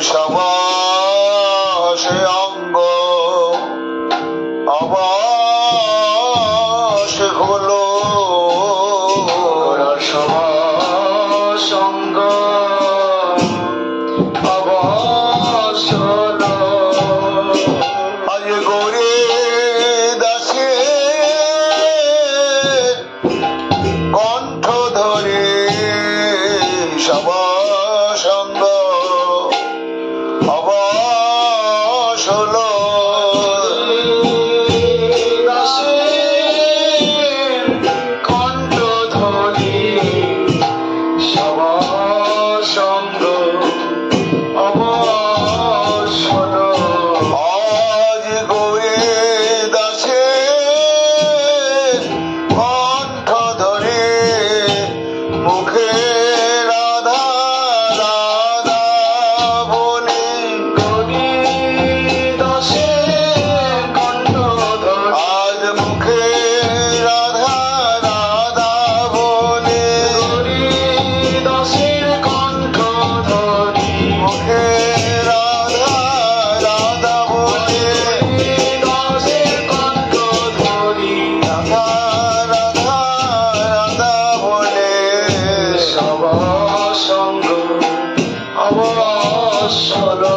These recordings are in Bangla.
সবাসে অঙ্গ অবাস হলো সঙ্গ অবাস হলো আজ গৌরী দাসে কণ্ঠ ধরে সবাসঙ্গ অবাস হলো কণ্ঠ ধরি সবাসঙ্গ অবাস হলো আজ গৌরী দাসে কণ্ঠ ধরে মুখে রাধা রাধা বলে গৌরী দাসের কণ্ঠ ধরি আজ মুখে রাধা রাধা বলে গৌরী দাসের কণ্ঠ ধরি মুখে রাধা রাধা বলে দাসের কণ্ঠ ধরি রাধা রাধা রাধা বলে সবাসঙ্গ অবাস হলো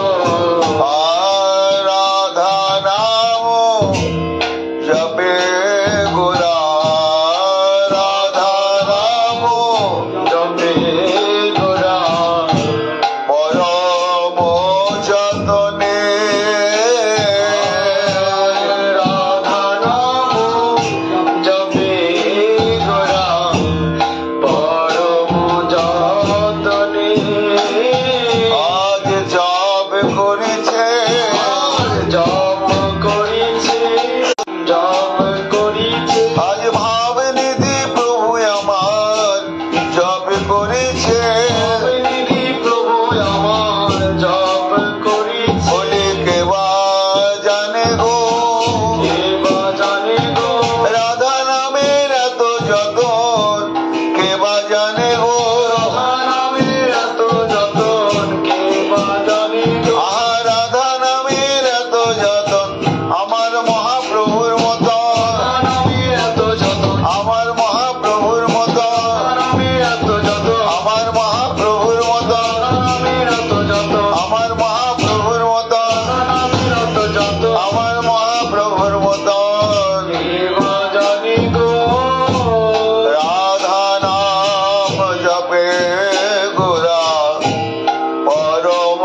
রাধা নাম জপে গোরা রাধা নাম জপে গোরা পরম যতনে রাধা নাম জপে গোরা পরম যতনে আজ জপ করেছে জপ করিছে জপ করিছে আজ ভাব নিধি প্রভু আমার জপ করেছে নিধি প্রভু আমার জপ করিছে বলে কেবা জানে গো কে বা জানে গো রাধা নামের এত যতন কেবা জানে গো রাধা নামের এত যতন কে বা জানে গো আহা রাধা নামের এত যতন আমার মহাপ্রভুর মতন রাধা নামের এত যতন আমার মহাপ্রভুর মতন রাধা নামের এত যতন আমার মহাপ্রভুর মতন রাধা নামের এত যতন আমার মহাপ্রভুর মতন রাধা নামের এত যতন আমার মহাপ্রভুর মতন কে বা জানে গো রাধা নাম জপে গোরা পরম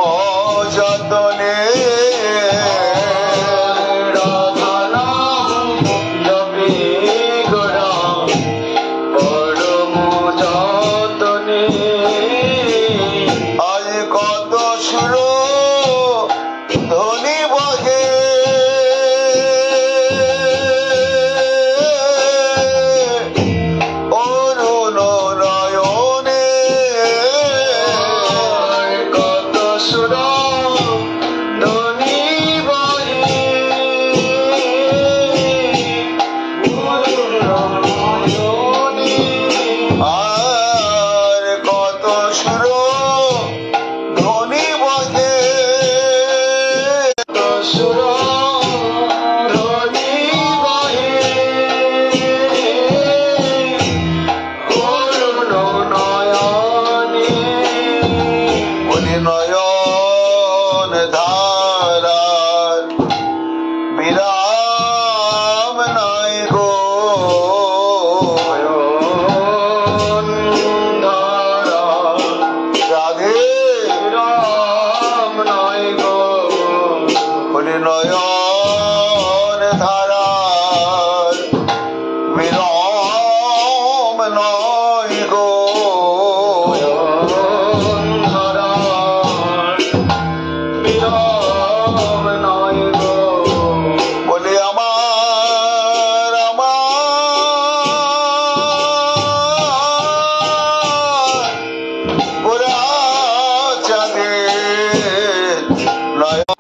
যতনে রাধা নাম জপে গোরা পরম যতনে আজ কত সুর ধ্বনি বহে অরুণ নয়নে কত সুর ধ্বনি বহে নয়নে আর কত সুর ধ্বনি বহে কত সুর ধ্বনি বহে অরুণ নয়নে বলি নয়ন ধারার বিরাম নাই গো রাধে বলি নয়ন ধারার বিরাম নাই গো বলি আমার আমার গোরা চাঁদের নয়ন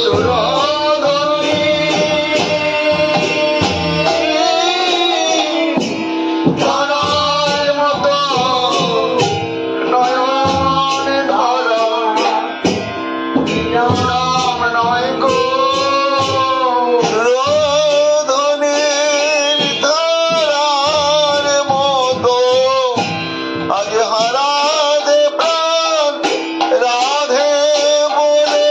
সুরধনী ধরার মতো নয়ন ধর নাম নয় গো রোধনের ধারার মতো আজ হারাধে প্রাণ রাধে বলে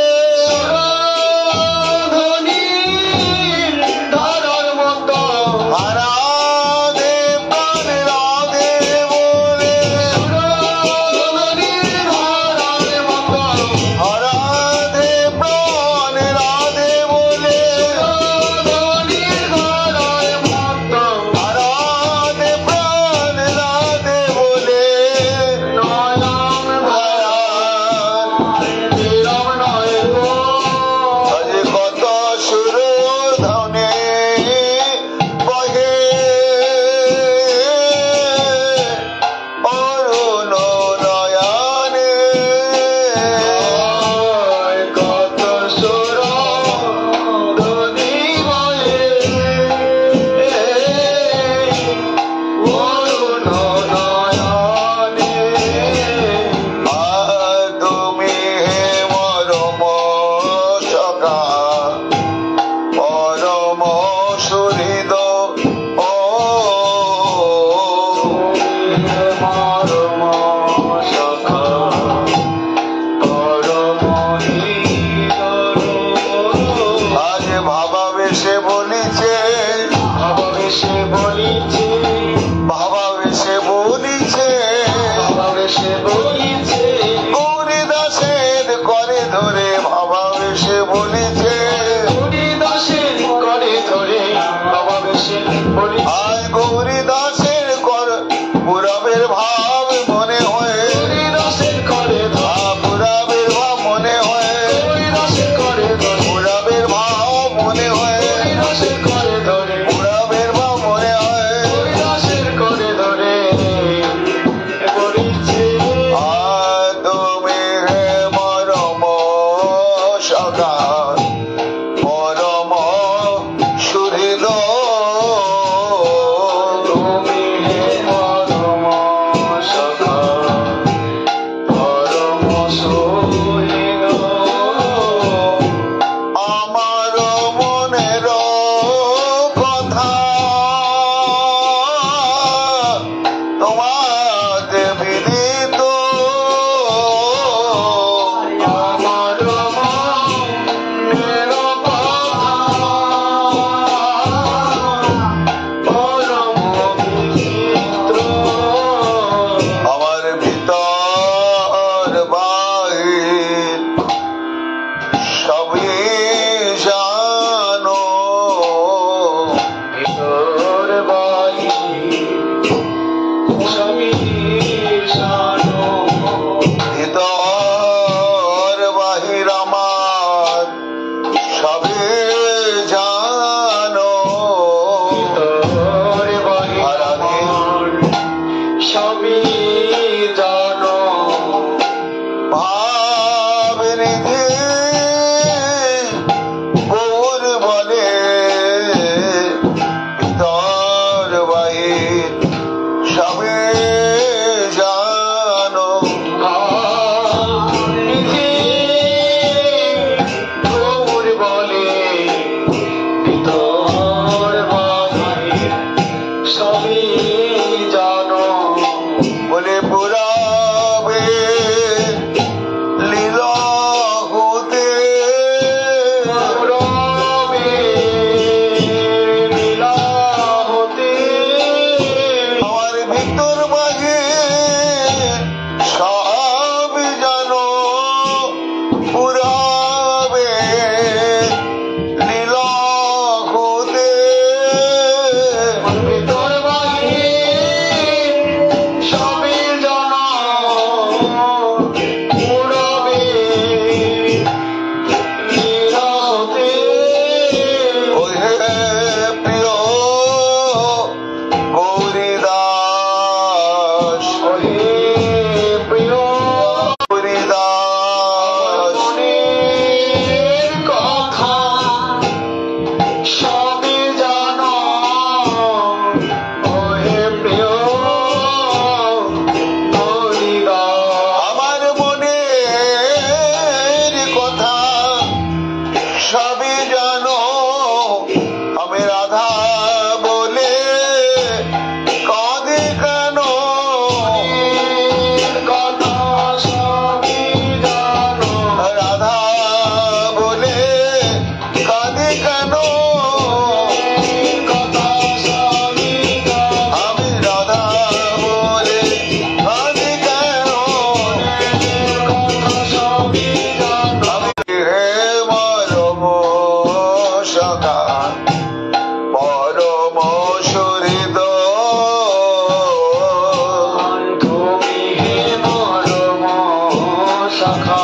শাখা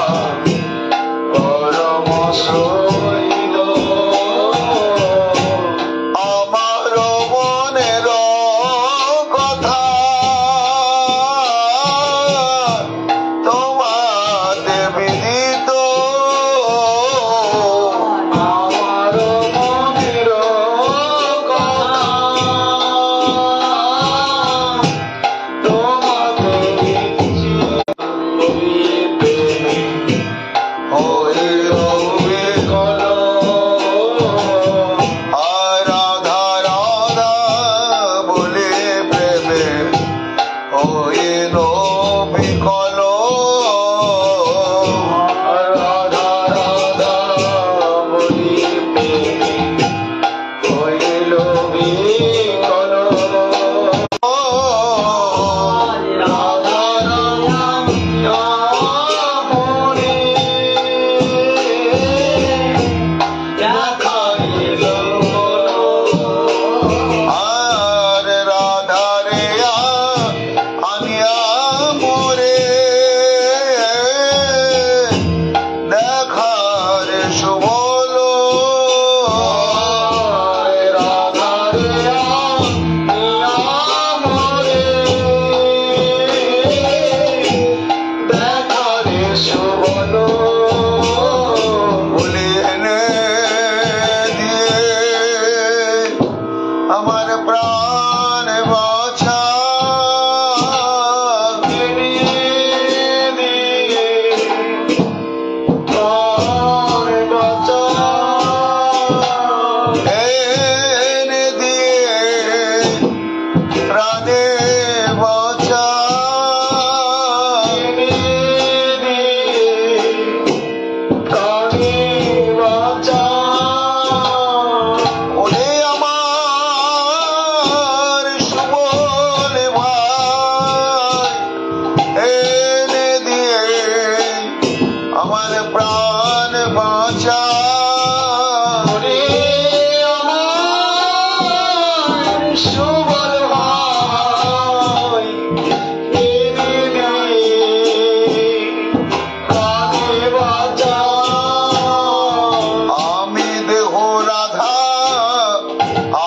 পরম সইল আমার মনের কথা তোমাতে বিদিত আমার মনের কথা তোমাতে দিচ্ছি হইল বিকল আর রাধা রাধা বলে প্রেমে হইল বিকল রাধা রাধা বলি হইল বিকল রাধা রাধা মনে দেখাইল আর রাধা রে আনিয়া মোরে দেখার সুবল রাধা রে মরে দেখারে সুবল বলে এনে দিয়ে আমার প্রাণ বাছা এনে দিয়ে প্রাণে বাছা ওরে আমার সুবল ভাই এনে দিয়ে আমার প্রাণ বাঁচা আমি দেহ রাধা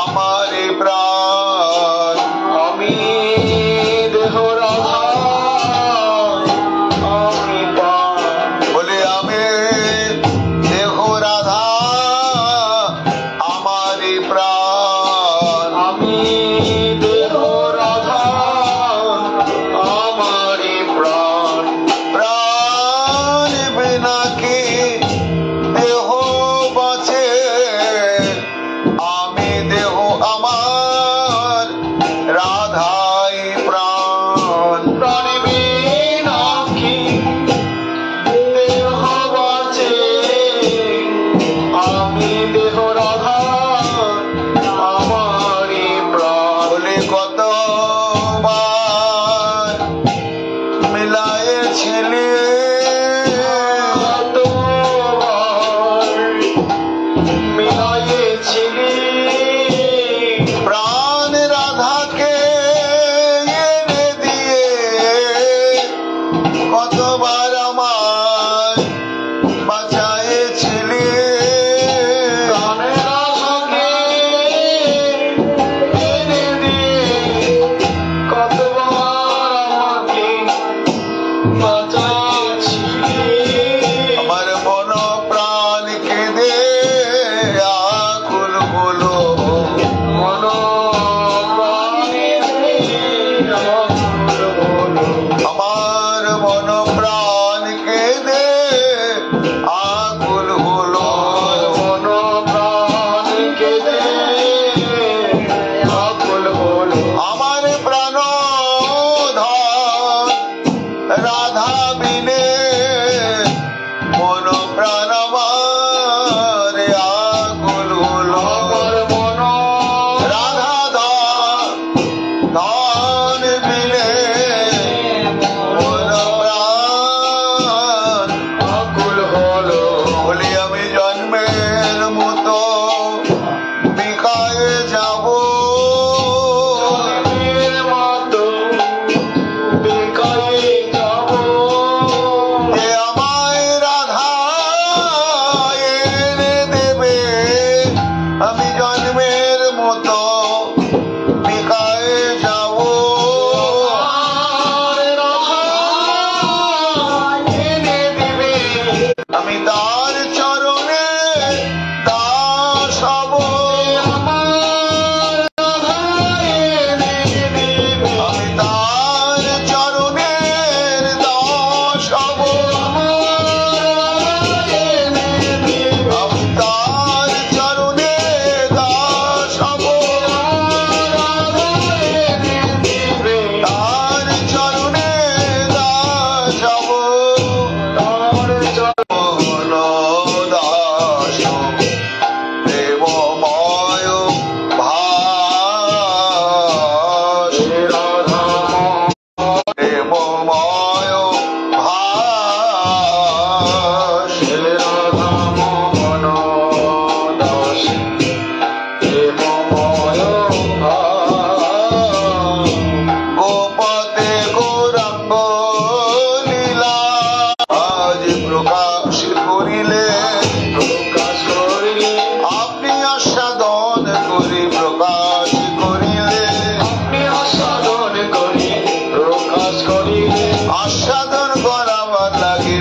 আমার প্রাণ আমি দেহ রাধা আমি প্রাণ বলে আমি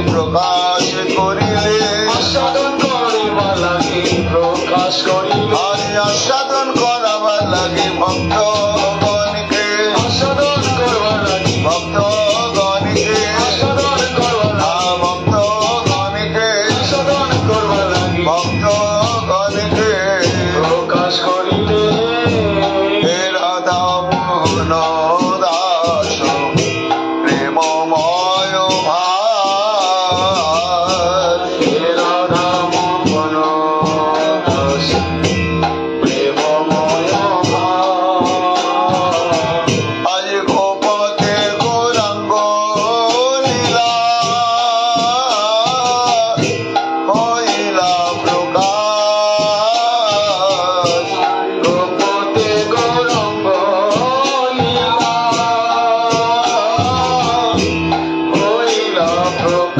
প্রকাশ করিলে আস্বাদন করিবার লাগি প্রকাশ করিলে আজ আস্বাদন করাবার লাগে ভক্তগণকে আস্বাদন করবার লাগি ভক্তগণকে আস্বাদন করবার লাগি ভক্তগণকে আস্বাদন করবার লাগি ভক্তগণকে প্রকাশ করিলে হে রাধা মোহন দাস প্রেমময় ভাস হে রাধা মোহন দাস প্রেমময় ভাব। আজ গোপতে গৌরাঙ্গ লীলা হইলা প্রকাশ গোপতে গৌরঙ্গ লীলা হইলা প্রকাশ।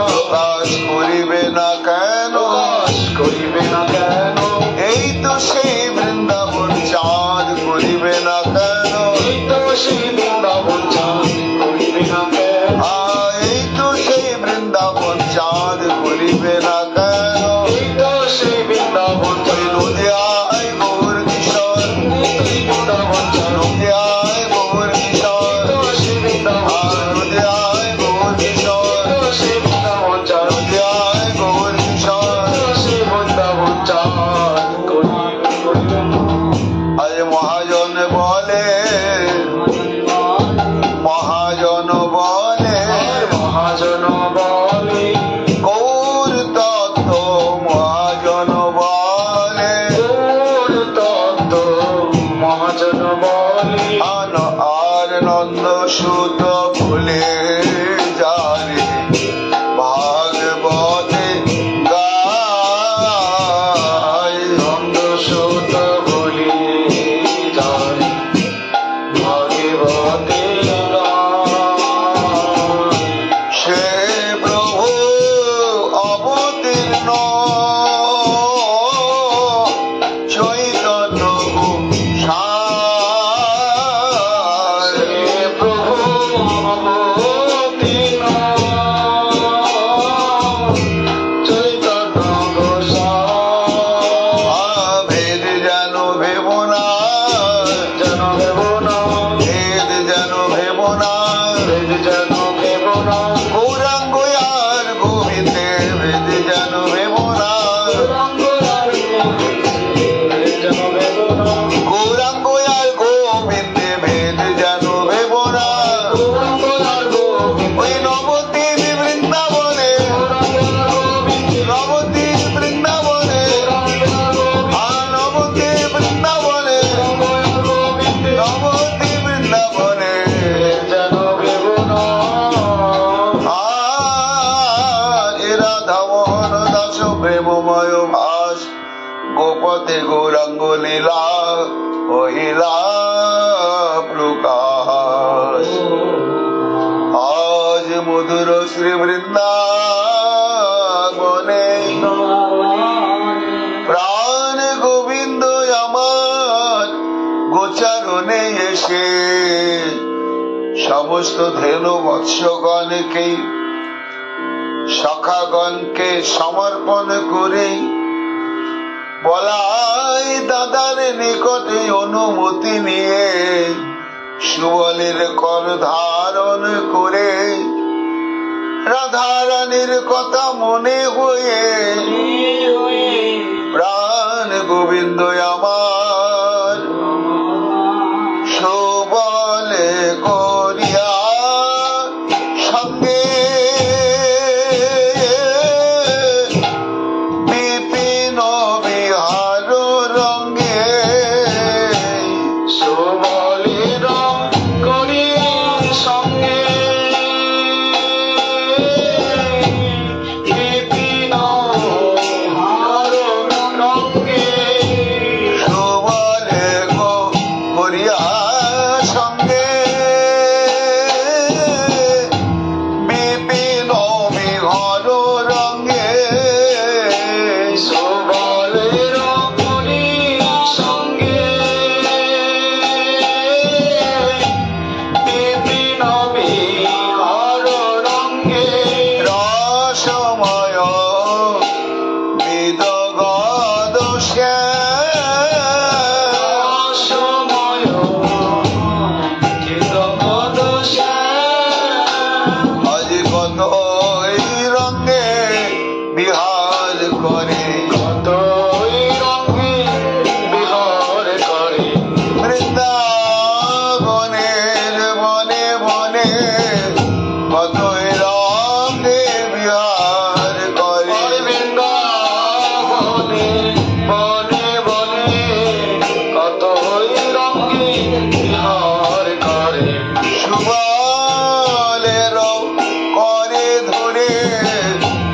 প্রকাশ করিবে না কেন প্রকাশ করিবে না কেন এই তো সেই বৃন্দাবন চাঁদ করিবে না কেন এই তো সেই বৃন্দাবন চাঁদ করিবে না কেন এই তো সেই বৃন্দাবন চাঁদ করিবে না কেন এই তো সেই বৃন্দাবন চাঁদ নদিয়ায় গৌর কিশোর এই বৃন্দাবন চাঁদ নদিয়ায় গৌর কিশোর তো সেই বৃন্দাবন চাঁদ নদিয়ায় গৌর কিশোর তো সেই বৃন্দাবন চাঁদ নদিয়ায় গৌর কিশোর তো সেই বৃন্দাবন চাঁদ করিবে আজ মহাজন বলে মহাজন বলে মহাজন বলে গৌর তত্ত্ব মহাজন বলে গৌর তত্ত্ব মহাজন বলে আর নন্দ সুত ভুলে যারে ভাগবতে গায় নন্দ সুত বলি যায় ভাগবতে গায়। সে প্রভু অবতীর্ণ চৈতন্য সার হে প্রভু অবতীর্ণ চৈতন্য গোসাই ভেদ যেন ভেব না যেন ভেব না ভেদ যেন ভেব না বেদ যেন ভেব না গৌরাঙ্গ আর গোবিন্দে ভেদ যেন ভেব না যেন ভেব না গৌরাঙ্গ আর গোবিন্দে ভেদ যেন ভেব না ওই নবদ্বীপ বৃন্দাবনে নবদ্বীপ বৃন্দাবনে নবদ্বীপ বৃন্দাবনে নবদ্বীপ বৃন্দাবনে রাধা মোহন দাস প্রেমময় ভাস গোপতে গৌরাঙ্গ লীলা হইলা প্রকাশ আজ মধুর শ্রী বৃন্দাবনে প্রাণ গোবিন্দ আমার গোচারণে এসে সমস্ত ধেনু বৎসগণকে সখাগণকে সমর্পণ করে বলাই দাদার নিকটে অনুমতি নিয়ে সুবলের কর ধারণ করে রাধারানীর কথা মনে হয়ে প্রাণ গোবিন্দ আমার সুবলে করিয়া সঙ্গে বিপিন বিহার রঙ্গে সুবলের করি সঙ্গে বিপিন হার রঙ্গে ধরে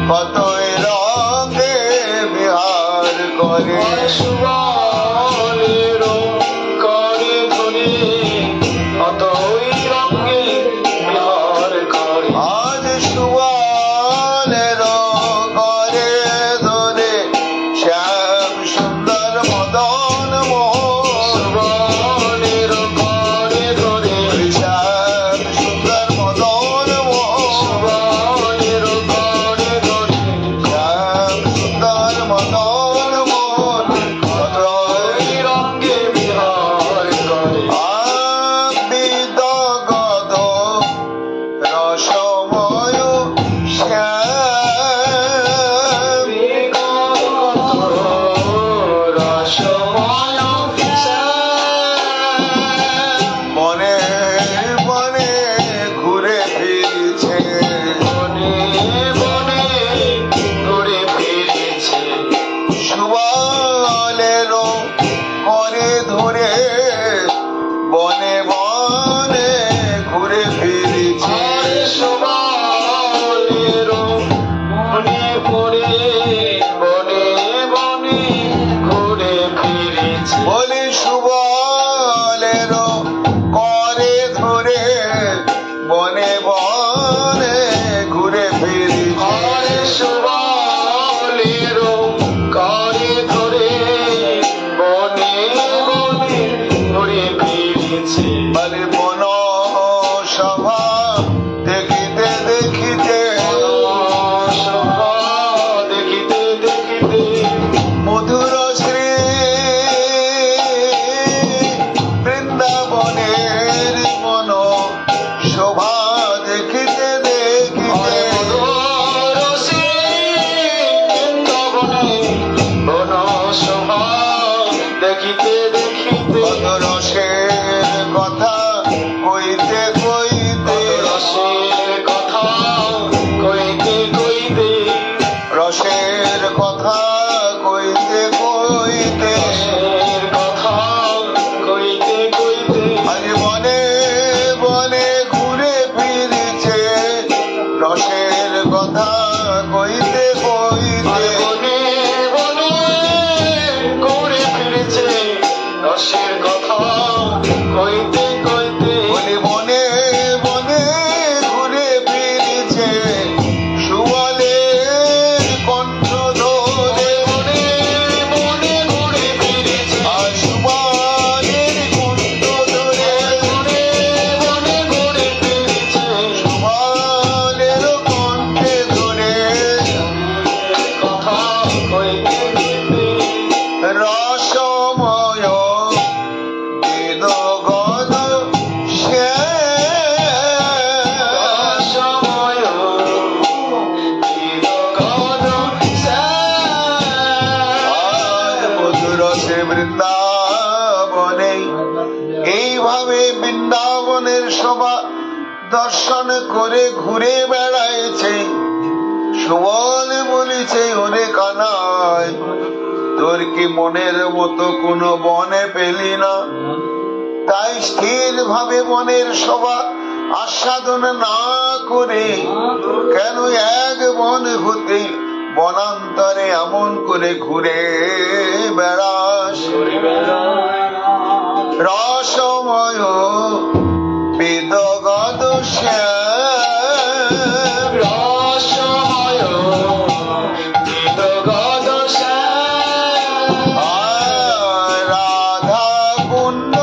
কতই রঙে বিহার করে সুবলের করে ধরে কতই রঙে বিহার করে আজ সুবলের করে ধরে শ্যাম সুন্দর মদন মোহন সুবলের করে ধরে শ্যাম সুন্দর মদন মোহন সুবলের করে ধরে শ্যাম সুন্দর মদন মোহন কতই রঙে বিহার করে আবিদ গদ রসময় শ্যাম রসময় বনে বনে ঘুরে ফিরছে বনে বনে ঘুরে ফিরেছে সুবলের করে ধরে বনে বনে ঘুরে ফিরছে আর সুবলের মনে পড়ে বনে বনে ঘুরে ফিরেছে বলি সুবলের করে ধরে বনে বনে ঘুরে ফিরছে আর সুবলের করে ধরে বনে বনে ঘুরে ফিরেছে বলে বন সভা দেখিতে দেখিতে সভা দেখিতে দেখিতে মধুর শ্রী বৃন্দাবনের মন শোভা দেখিতে দেখিতে দেখিতে দেখিতে কত রসের কথা কইতে কইতে রসের কথা কইতে কইতে রসের কথা কইতে কইতে রসের কথা কইতে কইতে আজ বনে বনে ঘুরে ফিরছে রসের কথা কইতে আর কইতে বনে বনে ঘুরে ফিরেছে রসের কথা কইতে কইতে বলি বনে বনে ঘুরে ফিরছে সুবলের কণ্ঠ ধরে বনে বনে ঘুরে ফিরেছে আর সুবলের কণ্ঠ ধরে বনে বনে ঘুরে ফিরেছে সুবলের কণ্ঠে ধরে কথা কইতে কইতে রসময় বেদ গদ শ্যাম সময় চিরকাল আজ মধুরসে বৃন্দাবনে এইভাবে বৃন্দাবনের শোভা দর্শন করে ঘুরে বেড়াইছে সুবল বলিছে ওরে কানাই তোর কি মনের মতো কোনো বনে পেলি না তাই স্থির ভাবে বনের শোভা আস্বাদন না করে কেন এক বন হতে বনান্তরে এমন করে ঘুরে বেড়াস রসময় বেদগদ শ্যাম রসময় গীতগত রাধা কুণ্ড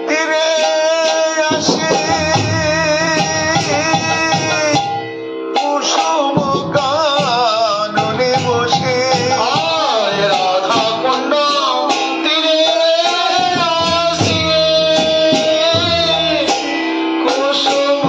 তীরে আসে কুসুম কাননে বসে রাধা কুণ্ড তীরে আসি কুসুম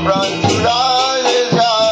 প্রাণ জুড়ায় যায়।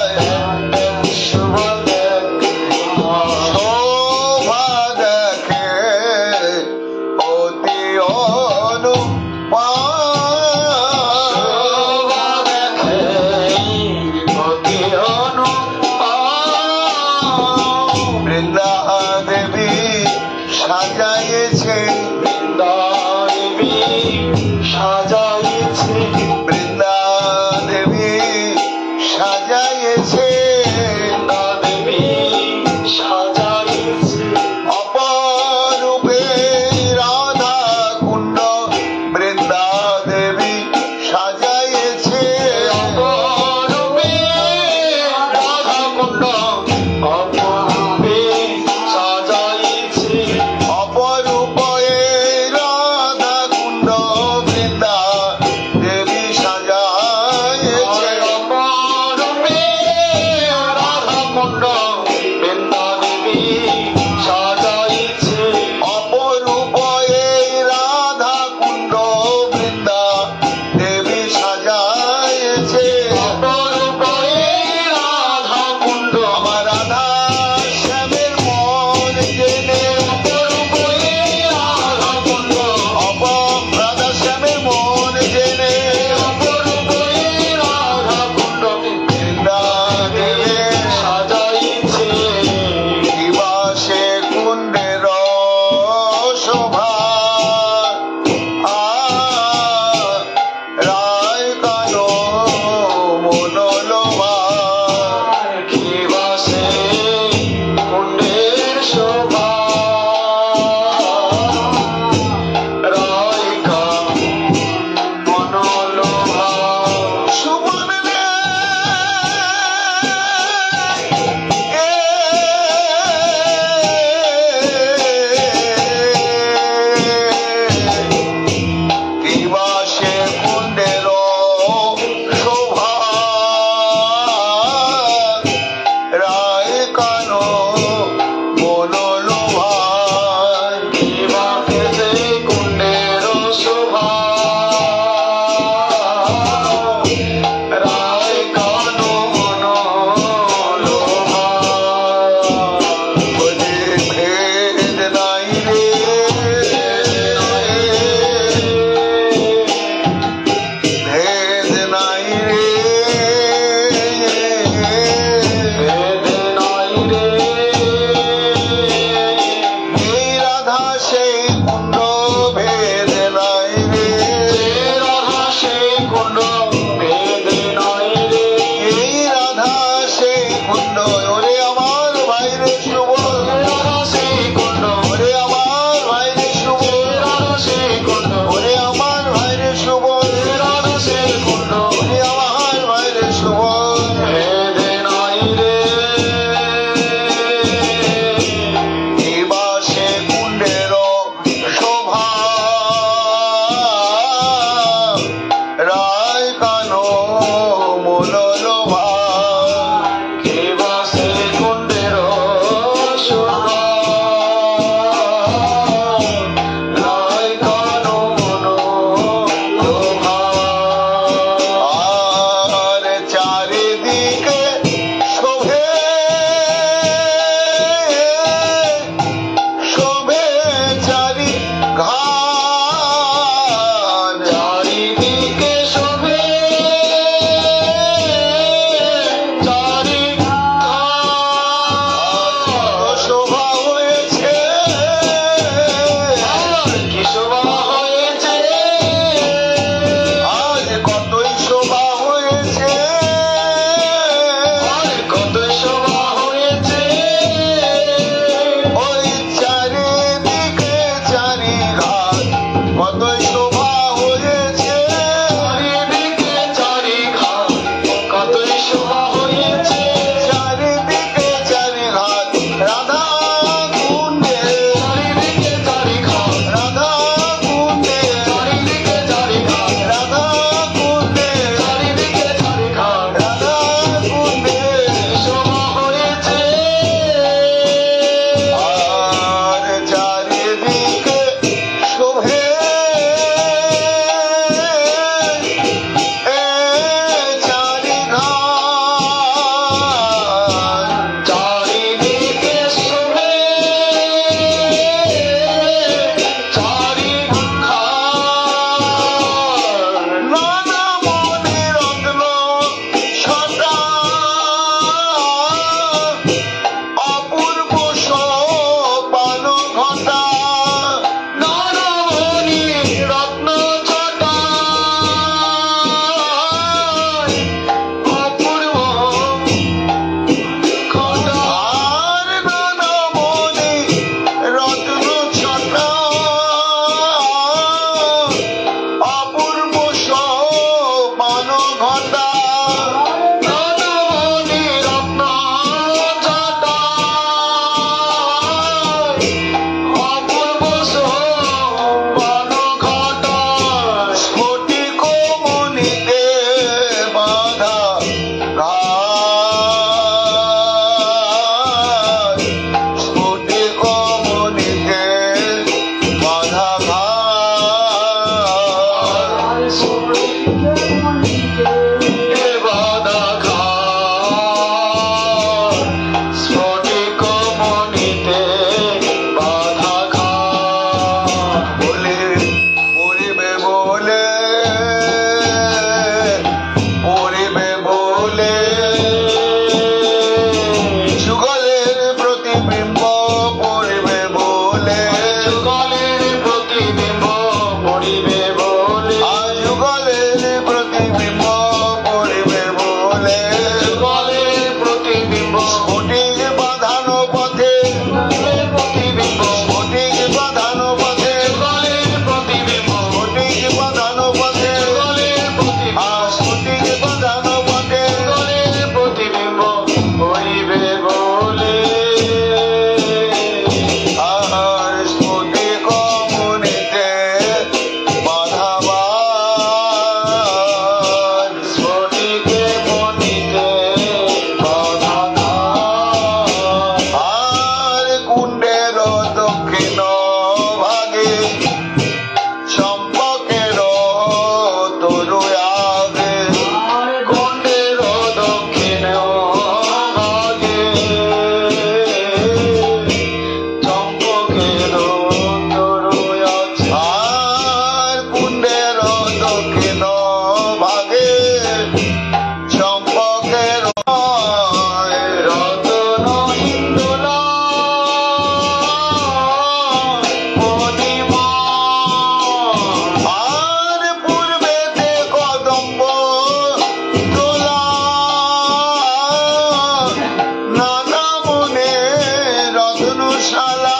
শালা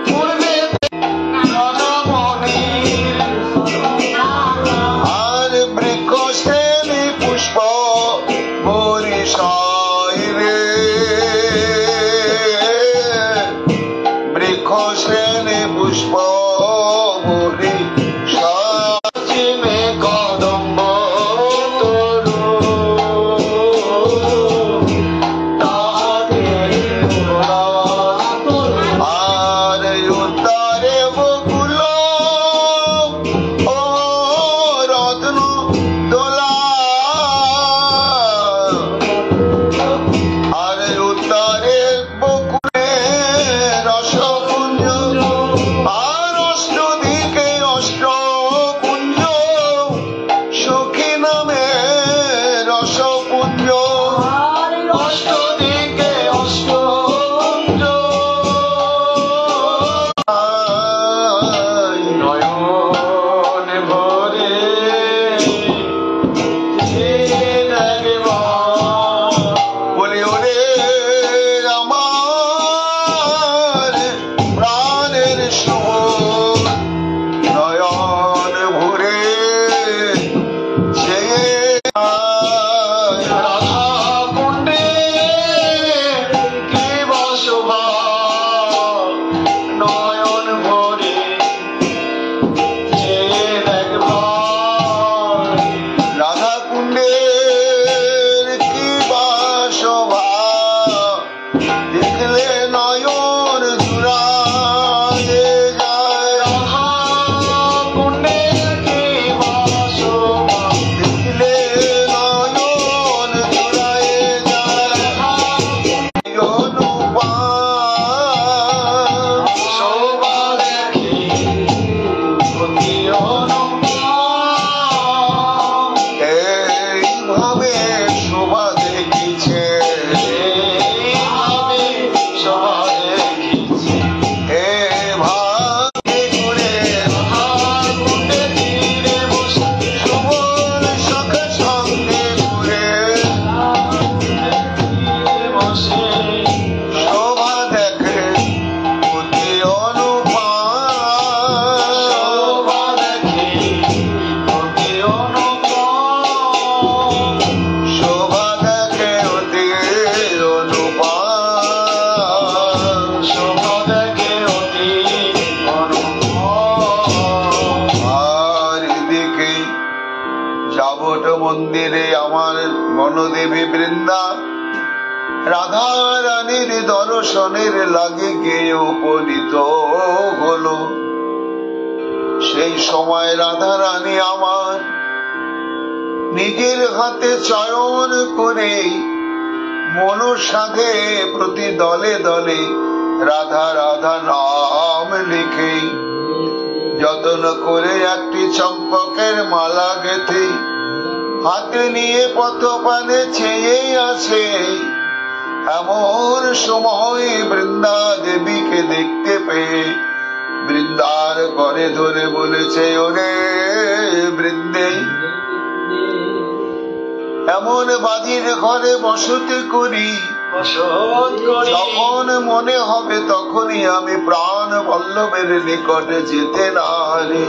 পূর্বে রাধামণির আর বৃক্ষ শ্রেণী পুষ্প বরিশায় রে বৃক্ষ শ্রেণী পুষ্প বরিশাচিনে কদম্ব তরু আর উত্তরে বকুল ও রত্ন দোলা আর উত্তরে বকুলে রসপুঞ্জ আর অষ্টদিকে অষ্টপুঞ্জ সখী নামে রসপুঞ্জ অষ্টদিকে অষ্টপুঞ্জ নয়ন ভরে বলি ওরে আমার প্রাণের সুর নয়ন ভরে চেয়ে রাধা কুণ্ডে কি বসবা নয়ন ভরে চেয়ে দেখবার রাধা কুণ্ডের কি বাসবা দেখলে নয়ন জুড়ায়ে যায় রাধা কুণ্ডের কি বাসবা দেখলে নয়ন জুড়ায়ে যায় অনুপম শোভা দেখি অতি অনুপম এইভাবে শোভা দেখিছে এইভাবে শোভা দেখিছে এভাবে ঘুরে রাধার কুণ্ডে তীরে বসে সুবল সখা সঙ্গে ঘুরে বসে শোভা দেখে অতি অনুপম শোভা দেখে অতি অনুপম শোভা দেখে অতি অনুপম শোভা দেখে অতি অনুপম আর এদিকে যাবট মন্দিরে আমার বনদেবী বৃন্দা রাধা রানীর দর্শনের লাগে গিয়ে উপনীত হলো সেই সময় রাধা রানী আমার নিজের হাতে চয়ন করে মনসাধে প্রতি দলে দলে রাধা রাধা নাম লিখে যতন করে একটি চম্পকের মালা গেথে হাতে নিয়ে পথপানে চেয়ে আছে এমন সময় বৃন্দা দেবীকে দেখতে পেয়ে বৃন্দার করে ধরে বলেছে ওরে বৃন্দে এমন বাজির ঘরে বসতি করি যখন মনে হবে তখনই আমি প্রাণ বল্লভের নিকটে যেতে নারি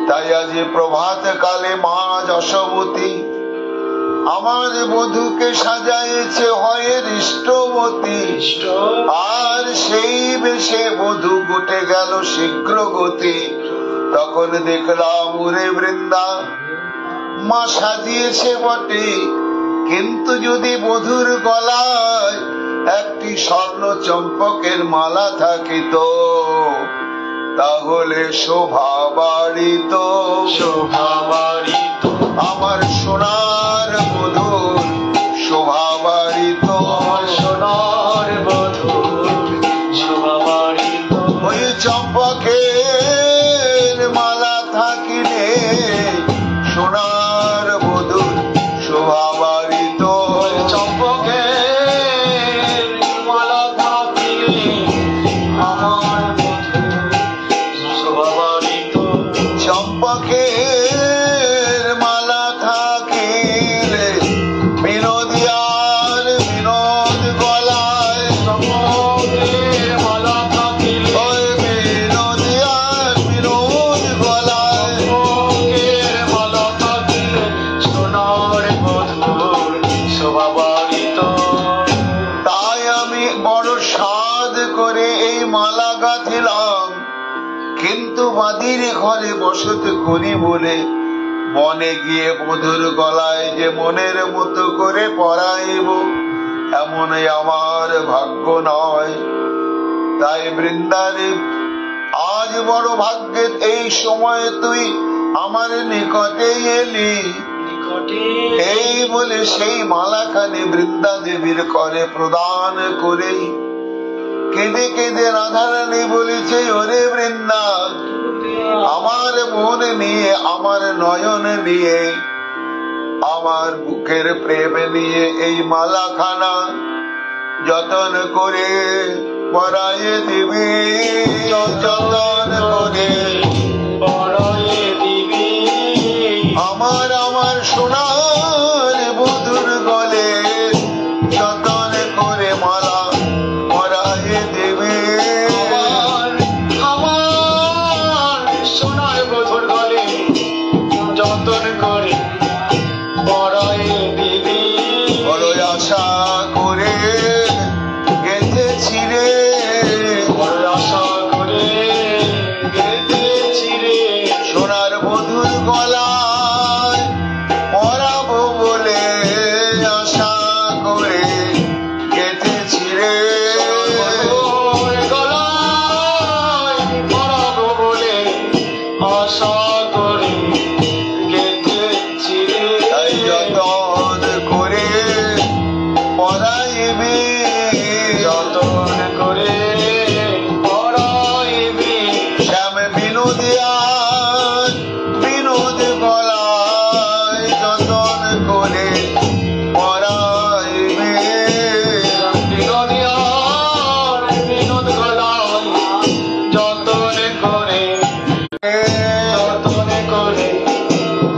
তাই আজ প্রভাত কালে মা যশোবতী আমার বধূকে সাজাইছে হয় হৃষ্টবতী আর সেই বেশে বধূ গুটে গেল শীঘ্র গতি তখন দেখলাম ওরে বৃন্দা মা সাজিয়েছে বটে কিন্তু যদি বধূর গলায় একটি স্বর্ণ চম্পকের মালা থাকিত তাহলে শোভা বাড়িত আমার সোনার বধূর শোভা বাড়িত সোনার বধূর শোভা বাড়িত ওই চম্পকের মালা থাকিলে সোনার বধূর শোভা বাড়িত চম্পকের মালা থাকিলে আমার শোভা বাড়িত চম্পকের মালা থাকিলে করে এই মালা গাঁথিলাম, কিন্তু বাদির ঘরে বসত করি বলে বনে গিয়ে বধুর গলায় যে মনের মতো করে পরাইব, এমন আমার ভাগ্য নয়। তাই বৃন্দারে আজ বড় ভাগ্যের এই সময় তুই আমার নিকটে এলি। এই বলে সেই মালাখানি বৃন্দা দেবীর করে প্রদান করে কেঁদে কেঁদে রাধারানী বলেছে, ওরে বৃন্দা, আমার মন নিয়ে, আমার নয়ন নিয়ে, আমার বুকের প্রেম নিয়ে এই মালাখানা যতন করে পরায়ে দিবি, যতন করে পরায়ে দিবি। আমার আমার সোনার বধুর গলে যতন করে মালা পরায়ে দিবি। আমার সোনার বধুর গলে যতন করে পরায়ে দিবি। বড় আশা করে গেঁথেছি রে, বড় আশা করে গেঁথেছি রে, সোনার বধুর গলায় পরাবো বলে আশা করে গেঁথেছি রে। বধুর গলায় পরাবো বলে আশা করে গেঁথেছি রে। তাই যতন করে পরাইবি, যতন করে পরাইবি। শ্যাম বিনোদিয়ার বিনোদ গলায় যতন করে পরাইবি। বিনোদিয়ার বিনোদ গলায় যতন করে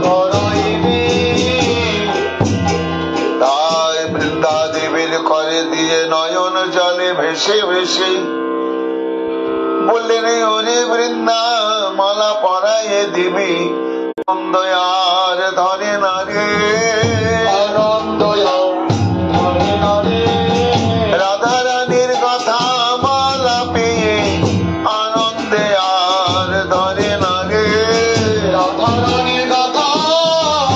পরাইবি। তাই বৃন্দা দেবীর করে দিয়ে নয়ন জলে ভেসে ভেসে বললেন, ওরে বৃন্দা, মালা পরায়ে দিবি, আর ধরে না রে। আনন্দ ধরে না রে। রাধা রানীর কথা মালা পেয়ে আনন্দে আর ধরে না রে। রাধা রানীর কথা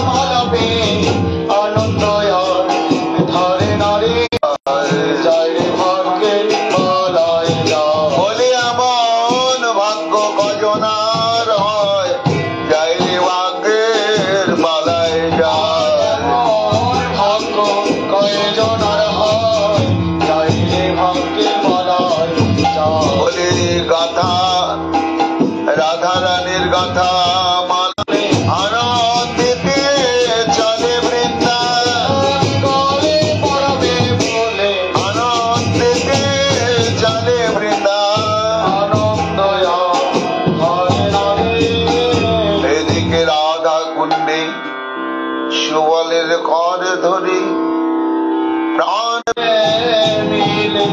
মালা পেয়ে আনন্দ আর ধরে না রে। জয় রে ভাগ্যের মালায় যায়। বলে এমন ভাগ্য কজনার হয়, যাই রে ভাগ্যের মালায় যায়। এমন ভাগ্য কয়জনার হয়, জয় রে ভাগ্যের মালায় যায়। বলে গাথা রাধা রানীর গাথা মালা আনন্দিতে চলে বৃন্দা, গলে পড়াবে বলে আনন্দিতে চলে বৃন্দা। আনন্দ ধরে না রে। এদিকে রাধা কুণ্ডে সুবলের কর ধরি প্রাণ মিলে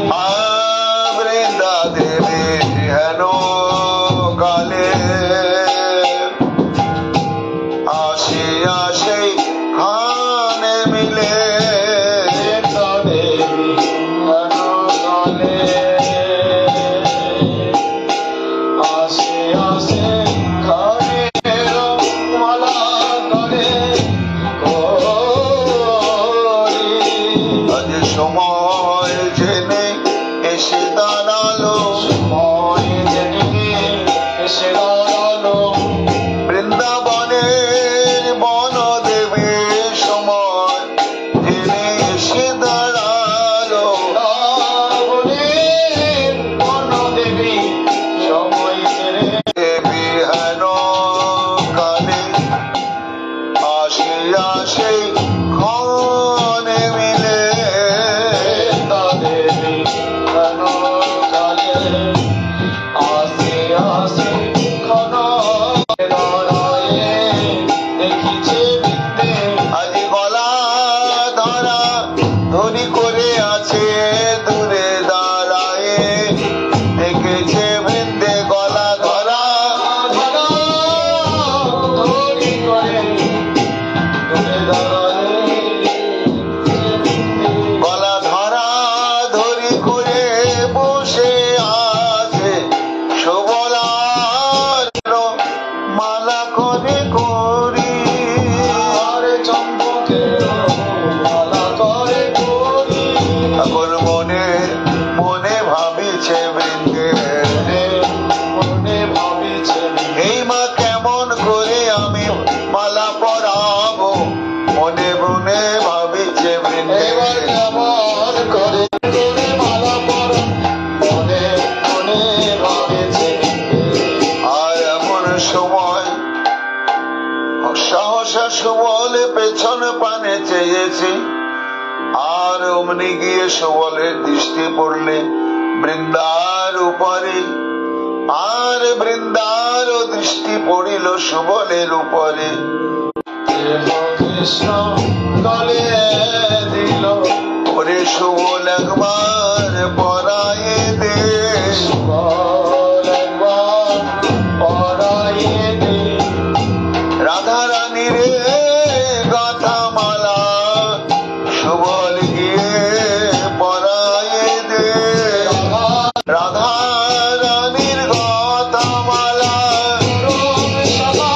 বৃন্দা দেবী হেন কালে আসে আসে খানে মিলে। দেবী কালে আসে আসে খানে মালা করে করি। আজ সময় জেনে মনে মনে ভাবিছে বৃন্দে, মনে ভাবিছে এই মা কেমন করে আমি মালা পরাবো, মনে মনে ভাবিছে বৃন্দে। এবার কেমন করে করে মালা পর মনে মনে ভাবিছে। আর এমন সময় সহসা সুবল পেছন পানে চেয়েছে, আর অমনি গিয়ে সুবলের দৃষ্টি পড়লে বৃন্দার উপরে, আর বৃন্দার দৃষ্টি পড়িল সুবলের উপরে। কৃষ্ণ গলে দিল ওরে সুবল একবার পরায়ে দে, একবার পরাইয়ে দে। রাধা রানী রে গাথা মালা সুবল গিয়ে পরায়ে দে, রাধা রানীর গাথা মালা, রাধা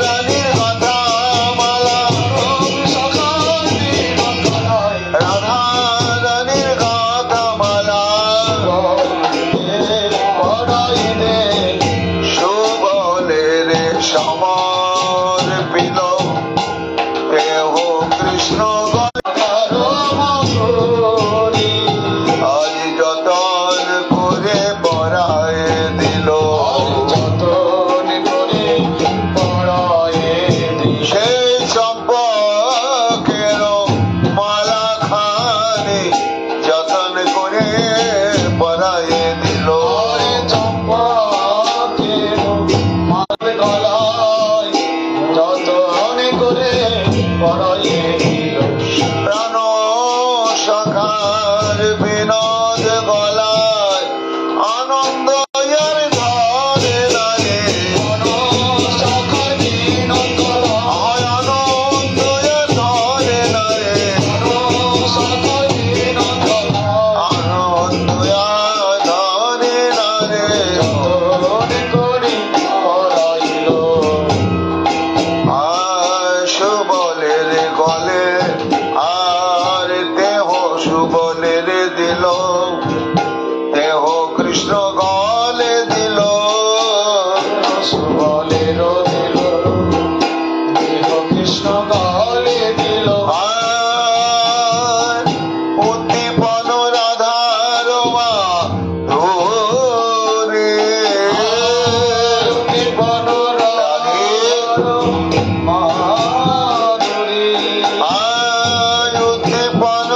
রানীর গাথা মালা, রাধা রানীর গাথা মালা সুবলের সমর পিল দেহ কৃষ্ণ আজ যতন করে পরায়ে দিল, সেই চম্পকের মালা খানি যতন করে পরায়ে দিল। প্রাণ সখার বিনোদ গলায় আনন্দ ধরে নারে, আনন্দ ধরে নারে, আনন্দ ধরে নারে। সুবলের গলে আর দেহ সুবলের দিল, দেহ কৃষ্ণ গলে দিল, কৃষ্ণ গলে দিল। আর উদ্দীপন রাধার মা ধরে, আর উদ্দীপন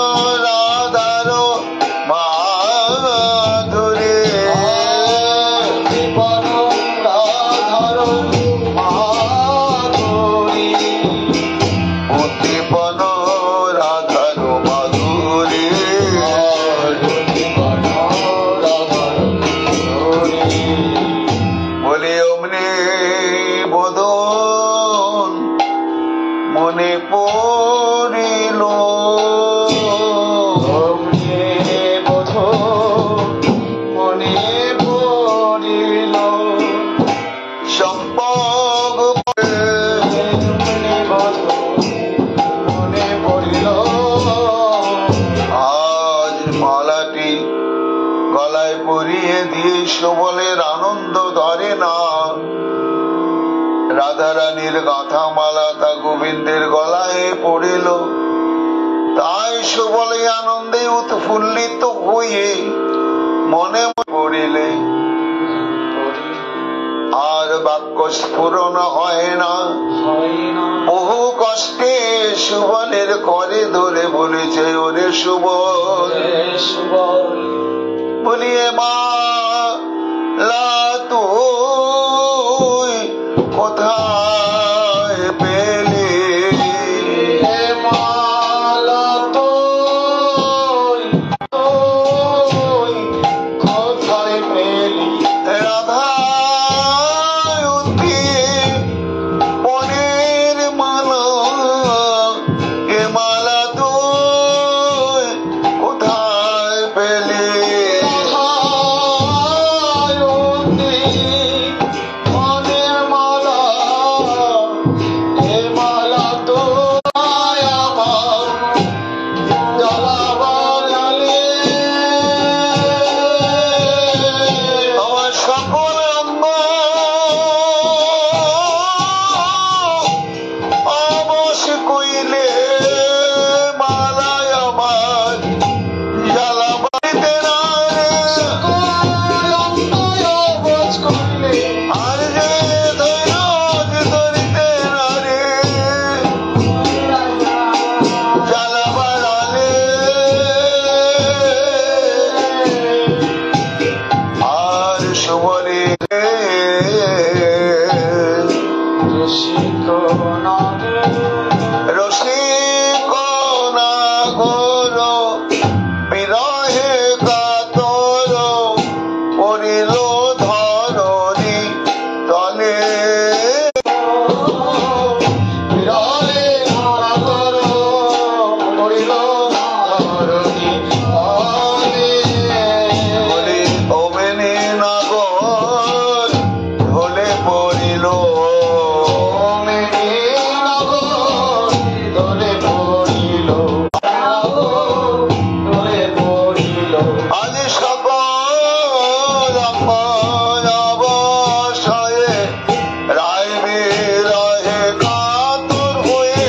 রাধার মাধুরী, উদ্দীপন রাধার মাধুরী। বলে অমনি বোধন মনে পড়িল, মনে পড়িল সম্পগ মনে পড়িল। আজ মালাটি গলায় পরিয়ে দিয়ে সুবলের আনন্দ ধরে না, রাধা রানীর গাঁথা মালা তা গোবিন্দের গলায় পড়িল। তাই সুবলে আনন্দে উৎফুল্লিত হয়ে মনে পড়িলে আর বাক্য স্ফুরণ হয় না। বহু কষ্টে সুবলের করে ধরে বলেছে, ওরে সুবল বলিয়ে মা লা তুই কোথায় পেলি, মালা তো কোথায় পেলি। রাধা পনের মালা, এ মালা তুই কোথায় পেলি, ধরণী বলি ওমেনি নগর ঢলে পড়িল আজ সকল অবসায়ে রায় বিরহে কাতর হয়ে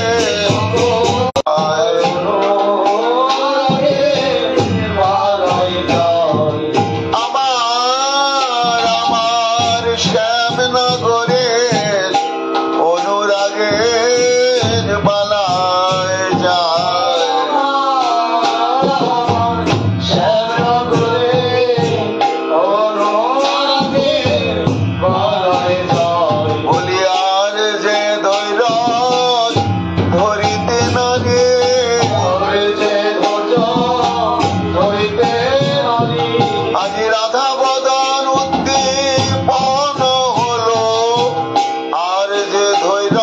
আমার শ্যামনগরে অনুরাগের বালায় যায় বলি আর যে ধৈর্য ধরিতে নাগে আজি রাধা বদন উদ্দীপন হলো আর যে ধৈর্য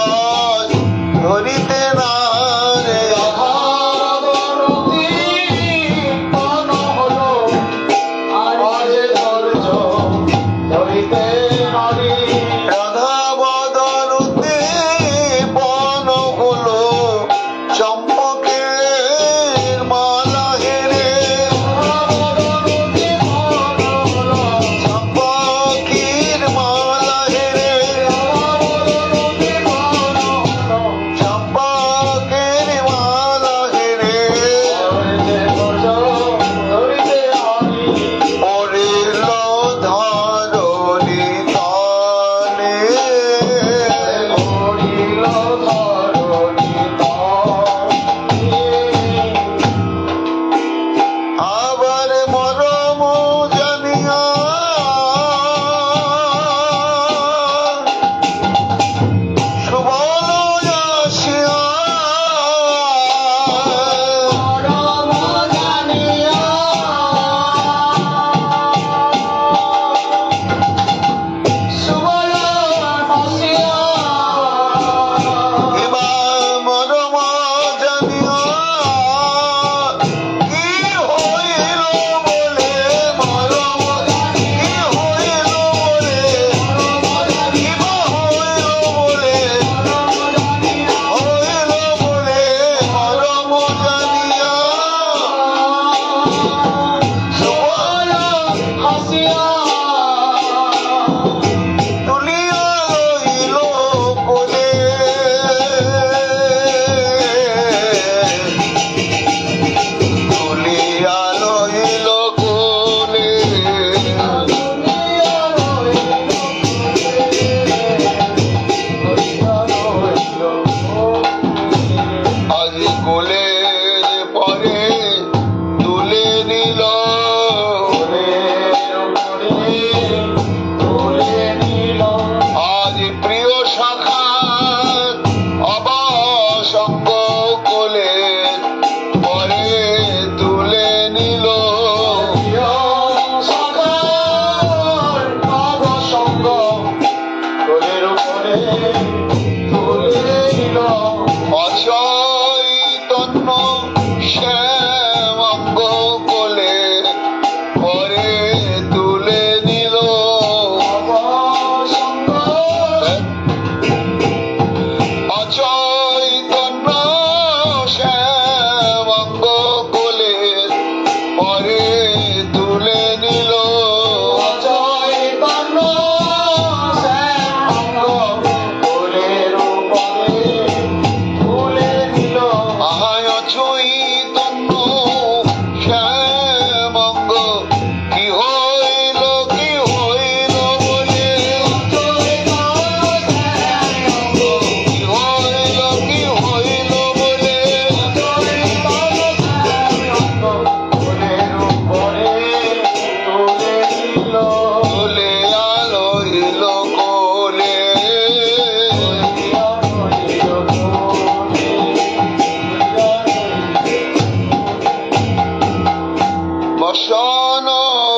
ধরিতে না রে রাধা বদন উদ্দীপন হলো চম্পকের মালা হেরে চম্পকের মালা হেরে চম্পকের মালা হেরে পড়িল ধরণী তলে আবার মরম জানিয়া সুবল আসিয়া এবা মরম জানিয়া কি হইল বলে মরম কি হইল বলে কিবা হইল বলে মরম জানিয়া তুলিয়া রইল কোলে তুলিয়া রইল কোলে আজ কোলে পরে তুলে নিল আজ প্রিয় শাখা অবসঙ্গ কোলে পরে তুলে নিল অচৈতন্য শ্যামাঙ্গ কোলে পরে তুলে নিল অচৈতন্য শ্যামাঙ্গ কোলে পরে তুলে নিল আহায় অচৈতন্য শ্যামাঙ্গ কি হইল বলে কি হইল বলে তুলে আলো ইল কোলে বসন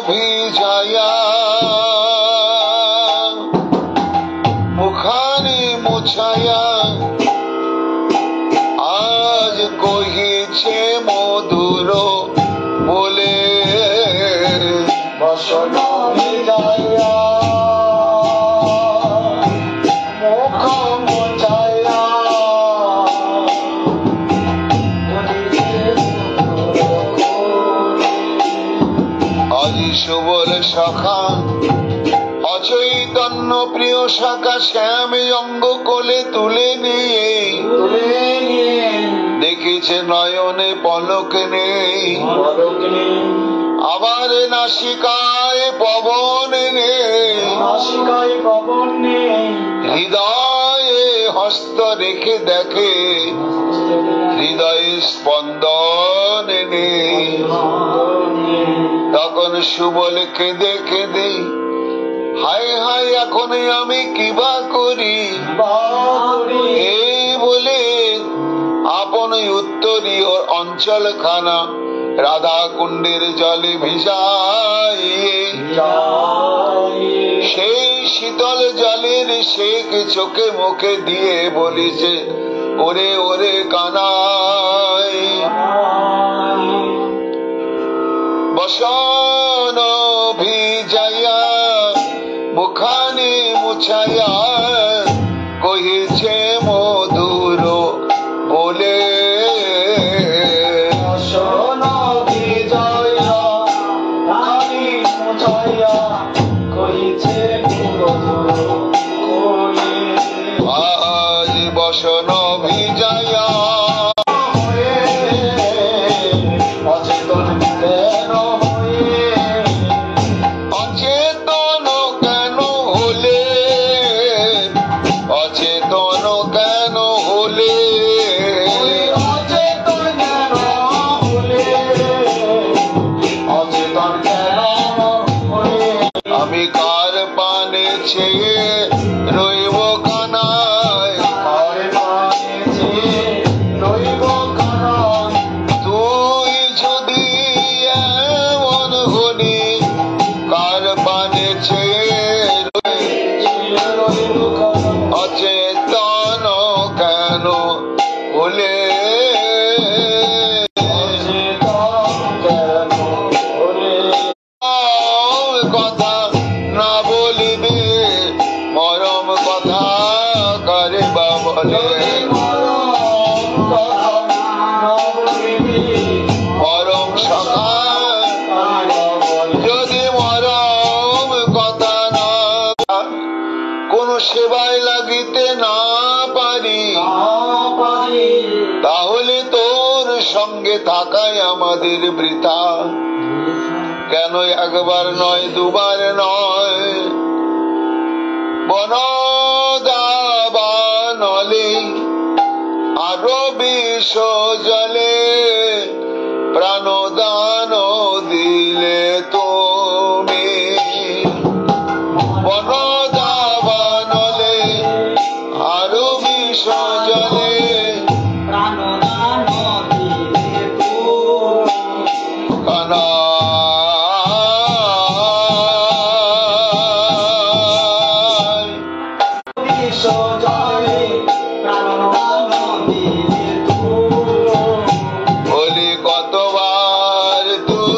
ভিজায়া মুখানি মুছায়া আজ কহিছে মধুর বসন ভিজাইয়া মুখ মুছাইয়া আজি সুবল সখা অচৈতন্য প্রিয় শাখা শ্যাম অঙ্গ কোলে তুলে নিয়ে দেখেছে নয়নে পলক নেই, আবার নাসিকায় পবন নেই, হৃদয়ে হস্ত রেখে দেখে হৃদয়ে স্পন্দন নেই। তখন সুবল কেঁদে কেঁদে হায় হায় এখন আমি কিবা করি এই বলে আপন উত্তরীয় অঞ্চল খানা রাধা কুণ্ডের জলে ভিজাইয়ে সেই শীতল জলের শেক চোখে মুখে দিয়ে বলিছে ওরে ওরে কানাই বসন ভিজাইয়া মুখানি মুছাইয়া কহিছে মধুর বলে বসন ভিজাইয়া মুখানি মুছাইয়া কহিছে মধুর বলে। আজ বসন ভিজাইয়া অচেতন কেন হয়ে অচেতন কেন হলে অচেতন কেন হলে অচেতন কেন হলে অচেতন কেন হলে আমি কার পানে ছেয়ে রইব কানায় ঘরে পানিছে রইব কারণ তুই যদি এমন হলি কার পানে ছেয়ে রইব কারণ অচেতন কেন হলে অচেতন কেন হলে কথা না বলিবি মরম কথা করে বা বলে মরম কথা না বলিবি মরম সখা যদি মরম কথা না কোন সেবায় লাগিতে না পারি তাহলে তোর সঙ্গে থাকাই আমাদের বৃথা। কেন একবার নয় দুবার নয় বনদাবানলে আরো বিষ জলে প্রাণদান দিলে তুমি বনদাবানলে আরো বিষ জলে বলি কতবার তুই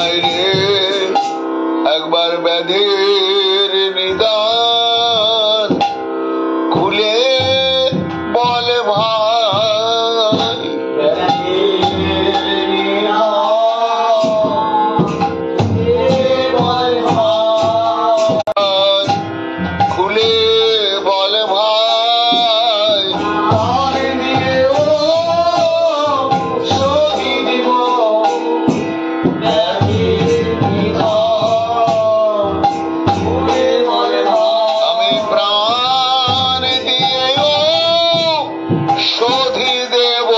নাই রে একবার ব্যাধির নিদান, খুলে বল ভাই খুলে বল ভাই আমি প্রাণ দিয়েও শোধি দেব,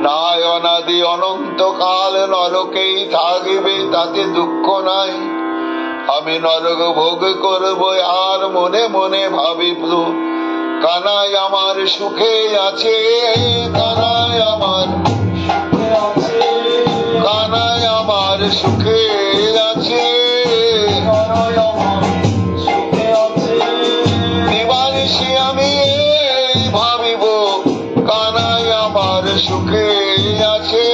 নায়নাদি অনন্তকাল নরকেই থাকবে তাতে দুঃখ নাই। আমি নরক ভোগ করব আর মনে মনে ভাবিব কানাই আমার সুখে আছে, কানাই আমার কানাই আমার সুখে আছে। দিবানিশি আমি এই ভাবিব কানাই আমার সুখে আছে।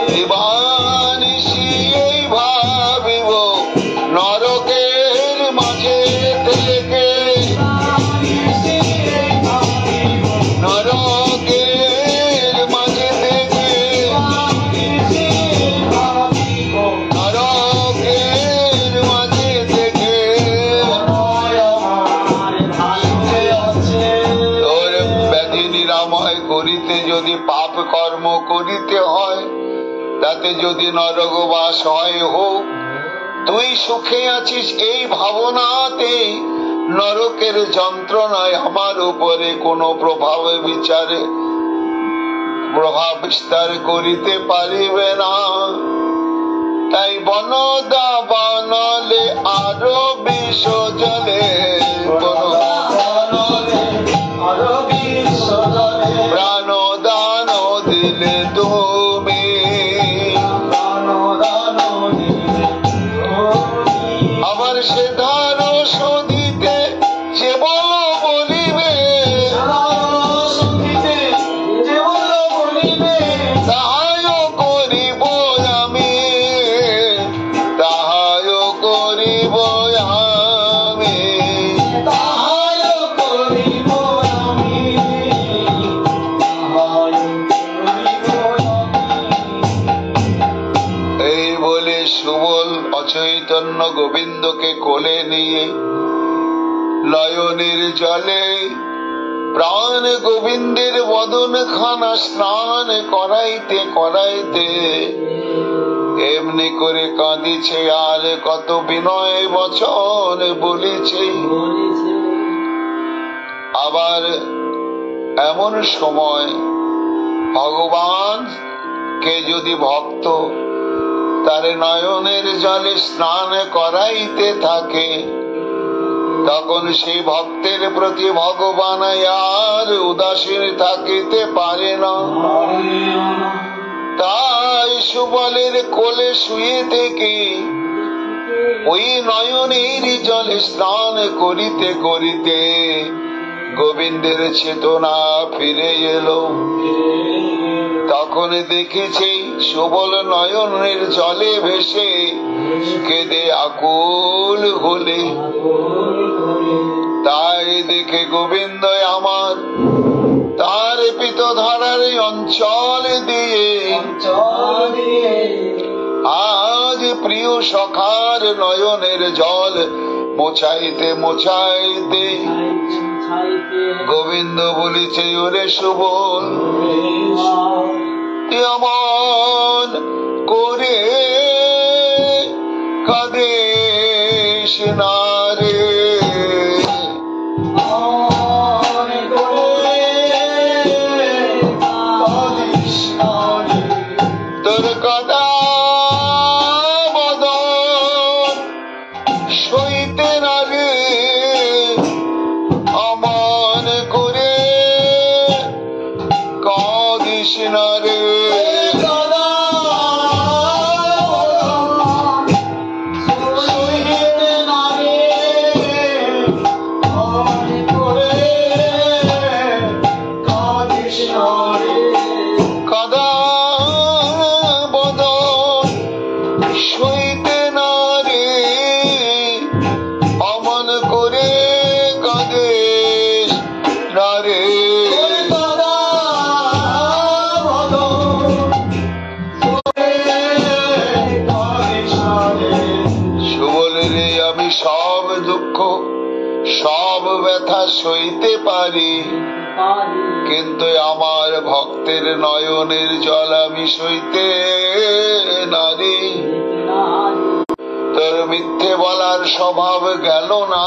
দিবানিশি এই ভাবিব নরকের মাঝে থেকে, নরকের মাঝে থেকে, নরকের মাঝে থেকে। তোর ব্যাধি নিরাময় করিতে যদি পাপ কর্ম করিতে হয়, তাতে যদি নরকবাস হয় হোক, তুই সুখে আছিস এই ভাবনাতে নরকের যন্ত্রণায় আমার উপরে কোনো প্রভাব বিস্তার করিতে পারিবে না। তাই বনদা বনলে আরো বিষ জলে, প্রাণদান দিলে তুমি, আবার সে ধার শোধিতে যে বলো বলিবে, তাহাও করিব আমি, তাহাও করিব আমি। এই বলে সুবল অচৈতন্য গোবিন্দকে কোলে নিয়ে নয়নের জলে প্রাণ গোবিন্দের বদন খানা স্নান করাইতে করাইতে এমনি করে কাঁদিছে আর কত বিনয় বচন বলেছে। আবার এমন সময় ভগবান কে যদি ভক্ত তার নয়নের জলে স্নান করাইতে থাকে, তখন সেই ভক্তের প্রতি ভগবান আর উদাসীন থাকিতে পারে না। তাই সুবলের কোলে শুয়ে থেকে ওই নয়নের জলে স্নান করিতে করিতে গোবিন্দের চেতনা ফিরে এলো। তখন দেখেছে সুবল নয়নের জলে ভেসে কেঁদে আকুল হলে। তাই দেখে গোবিন্দ আমার তার পিতধারার অঞ্চল দিয়ে আজ প্রিয় সখার নয়নের জল মোছাইতে মোছাইতে গোবিন্দ বলেছে, ওরে সুবল এমন করে কাঁদিস না রে, তোর কাদা বদন সইতে না রে, অমন করে কাঁদিস না রে। কিন্তু আমার ভক্তের নয়নের জল আমি সইতে নারী। তোর মিথ্যে বলার স্বভাব গেল না।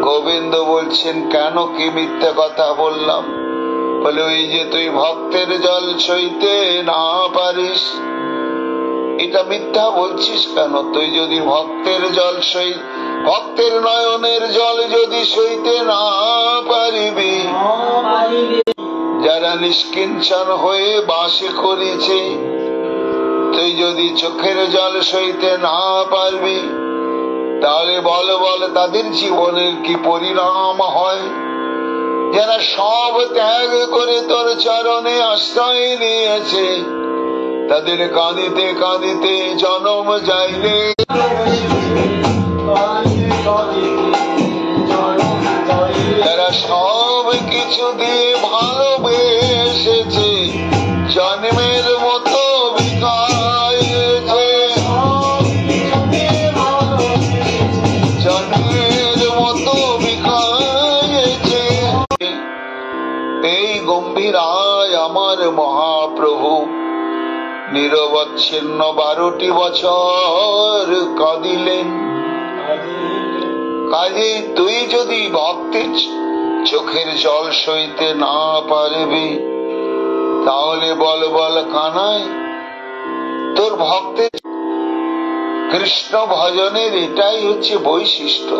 গোবিন্দ বলছেন, কেন কি মিথ্যে কথা বললাম? বলে, ওই যে তুই ভক্তের জল সইতে না পারিস, এটা মিথ্যা বলছিস কেন? তুই যদি ভক্তের জল ভক্তের নয়নের জল যদি সইতে না পারিবি, যারা নিষ্কিঞ্চন হয়ে বাসে করেছে, তুই যদি চোখের জল সইতে না পারবি, তাহলে বল তাদের জীবনের কি পরিণাম হয়? যারা সব ত্যাগ করে তোর চরণে আশ্রয় নিয়েছে, তাদের কাঁদিতে কাঁদিতে জনম যাইলে, যারা সব কিছু দিয়ে ভালোবেসেছে, জন্মের মতো বিকাইছে, জন্মের মতো বিকাইছে। এই গম্ভীরায় আমার মহাপ্রভু নিরবচ্ছিন্ন 12টি বছর কাঁদিলেন। কাজে তুই যদি ভক্তের চোখের জল সইতে না পারবি, তাহলে বল কানাই, তোর ভক্তের কৃষ্ণ ভজনের এটাই হচ্ছে বৈশিষ্ট্য।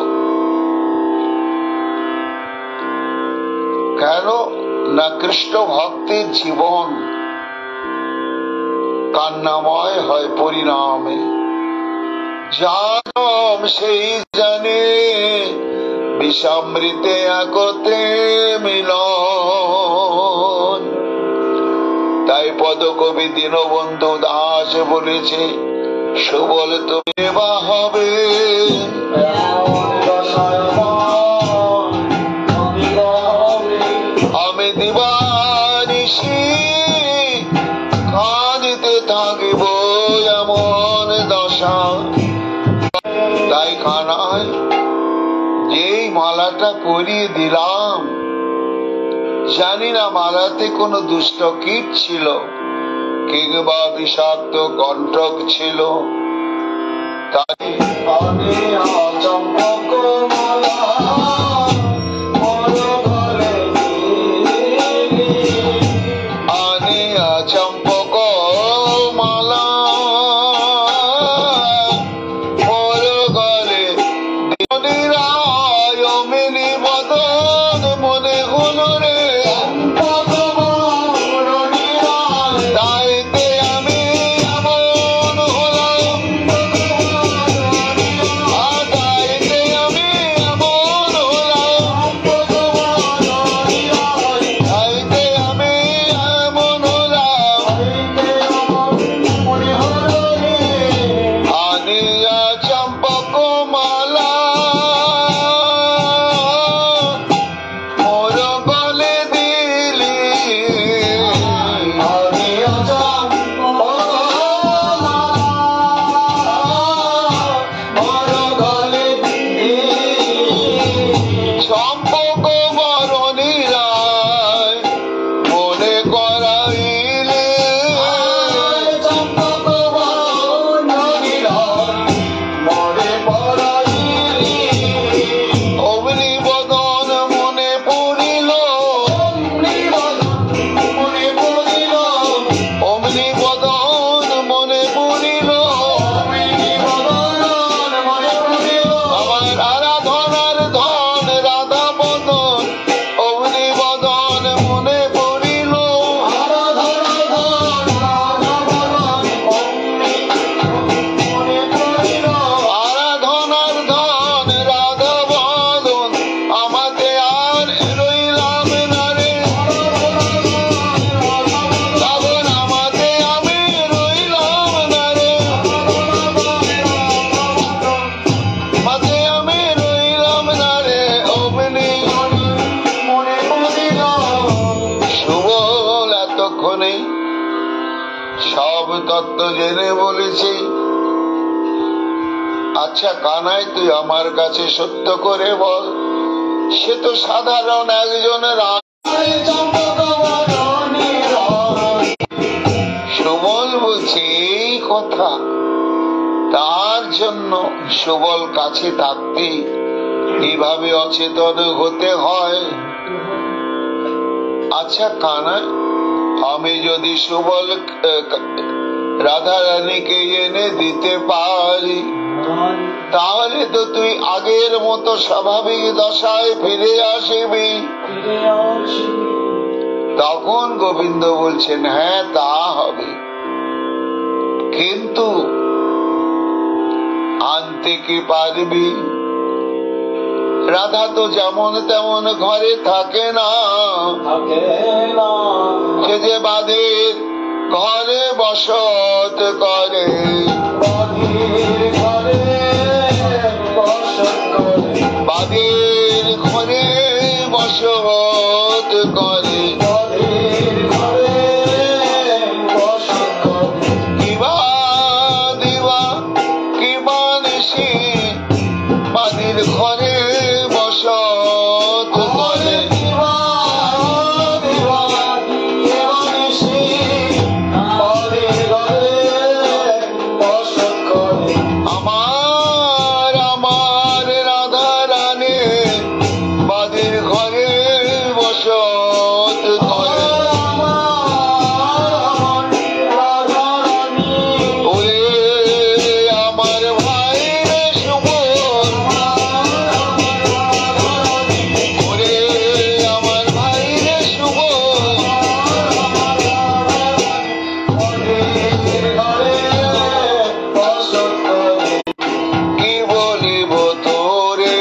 কেন না, কৃষ্ণ ভক্তের জীবন কান্নাময় হয় পরিণামে। জানম সেই জানে বিষামৃতে একতে মিলন। তাই পদকবি দীনবন্ধু দাস বলেছে, সুবল তুমি বা হবে আমি দিবানিশি কাঁদিতে থাকিব এমন দশা। তাই কানাই, যেই মালাটা পরিয়ে দিলাম, জানি না মালাতে কোনো দুষ্ট কীট ছিল কিংবা বিষাক্ত কণ্টক ছিল। তাই চম্পক মালা চম্পক মালা মোর গলে মিনি বদন মনে হলো রে। তাইতে আমি এমন হলাম, তাইতে আমি এমন হলাম, তাইতে আমি এমন হলাম। আনিয়া চম্পক মালা মোর গলে দিলি, চম্পক বরণী রায় মনে করাইলে, অগ্নি বদন মনে পড়িল, অগ্নি বদন মনে পড়িল, আমার আরাধনার ধন রাধা বদন, অগ্নি বদন মনে পড়িল, আরাধনার ধন রাধা বদন আমাতে আর রইলাম না রে, তখন আমাতে আমি রইলাম না রে, মাতে আমি রইলাম না রে। অগ্নি সুবল এতক্ষণে সব তত্ত্ব জেনে বলেছি। আচ্ছা কানাই, তুই আমার কাছে সত্য করে বল, সে তো সাধারণ একজন সুবল বলছে এই কথা। তার জন্য সুবল কাছে থাকতে এইভাবে অচেতন হতে হয়। আচ্ছা কানাই, আমি যদি সুবল রাধা রানীকে এনে দিতে পারি, তাহলে তো তুই আগের মতো স্বাভাবিক দশায় ফিরে আসবি। তখন গোবিন্দ বলছেন, হ্যাঁ তা হবে, কিন্তু আনতে কি পারবি? রাধা তো যেমন তেমন ঘরে থাকে না, সে যে বাদের ঘরে বসত করে। বাদের ঘরে বসত করে। কিবা দিবা কিবা নিশি বাদের ঘরে বসত করে। আমার আমার রাধা রানী বাদের ঘরে বসত করে। ওরে আমার ভাই রে সুবল, ওরে আমার ভাই রে সুবল, কি বলিব তোরে?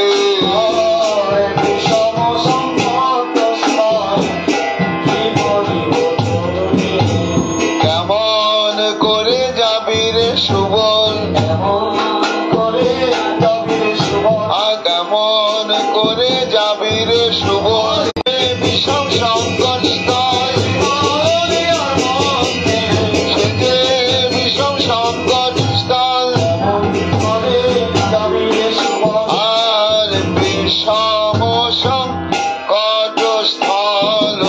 কেমন করে যাবি রে সুবল? কেমন করে যাবি রে সুবল? বিষম সংকট স্থল, সে যে বিষম সংকট স্থল, আর বিষম সংকট স্থল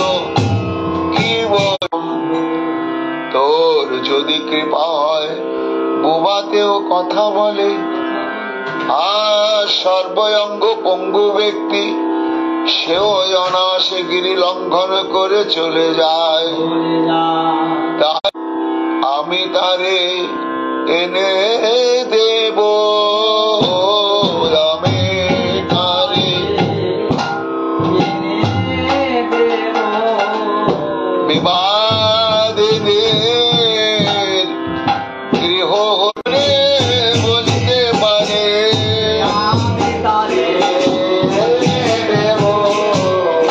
কি বল? তোর যদি কৃপা হয় বুবাতেও কথা বলে, আর সর্বঙ্গ পঙ্গু ব্যক্তি সেও অনায়াসে গিরি লঙ্ঘন করে চলে যায়। তাই আমি তারে এনে দেব, আমি তারে বিবাদিনীর গৃহ হলে বলতে পারে।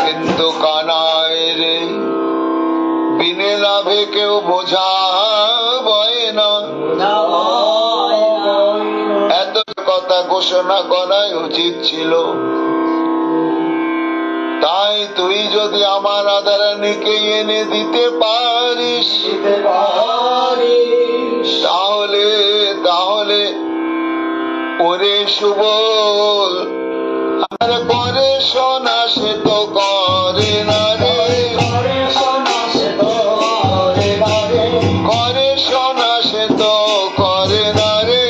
কিন্তু কানাই রে, বিনে লাভে কেউ বোঝা বয় না। এত কথা ঘোষণা করাই উচিত ছিল। তাই তুই যদি আমার রাধারানীকে এনে দিতে পারিস, তাহলে তাহলে ওরে সুবল আর করে শোনা সে তো করে না রে, করে শোনা সে তো করে না রে।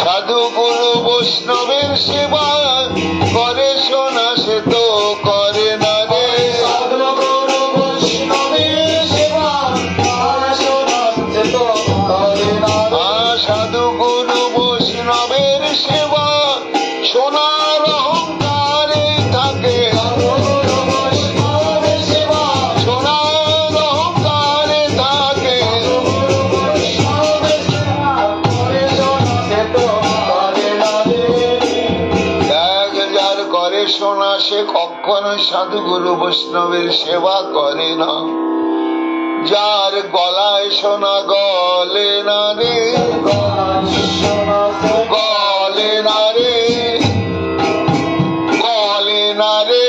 সাধু গুরু বৈষ্ণবের সেবা করে শোনা সে তো করে না রে। সাধু গুরু বৈষ্ণবের সেবা সোনার অহংকারে থাকে, সোনার অহংকারে থাকে। যার করে শোনা সে কখনো সাধু গুরু বৈষ্ণবের সেবা করে না। যার গলায় সোনা গলে না রে, গলে না রে, গলে না রে।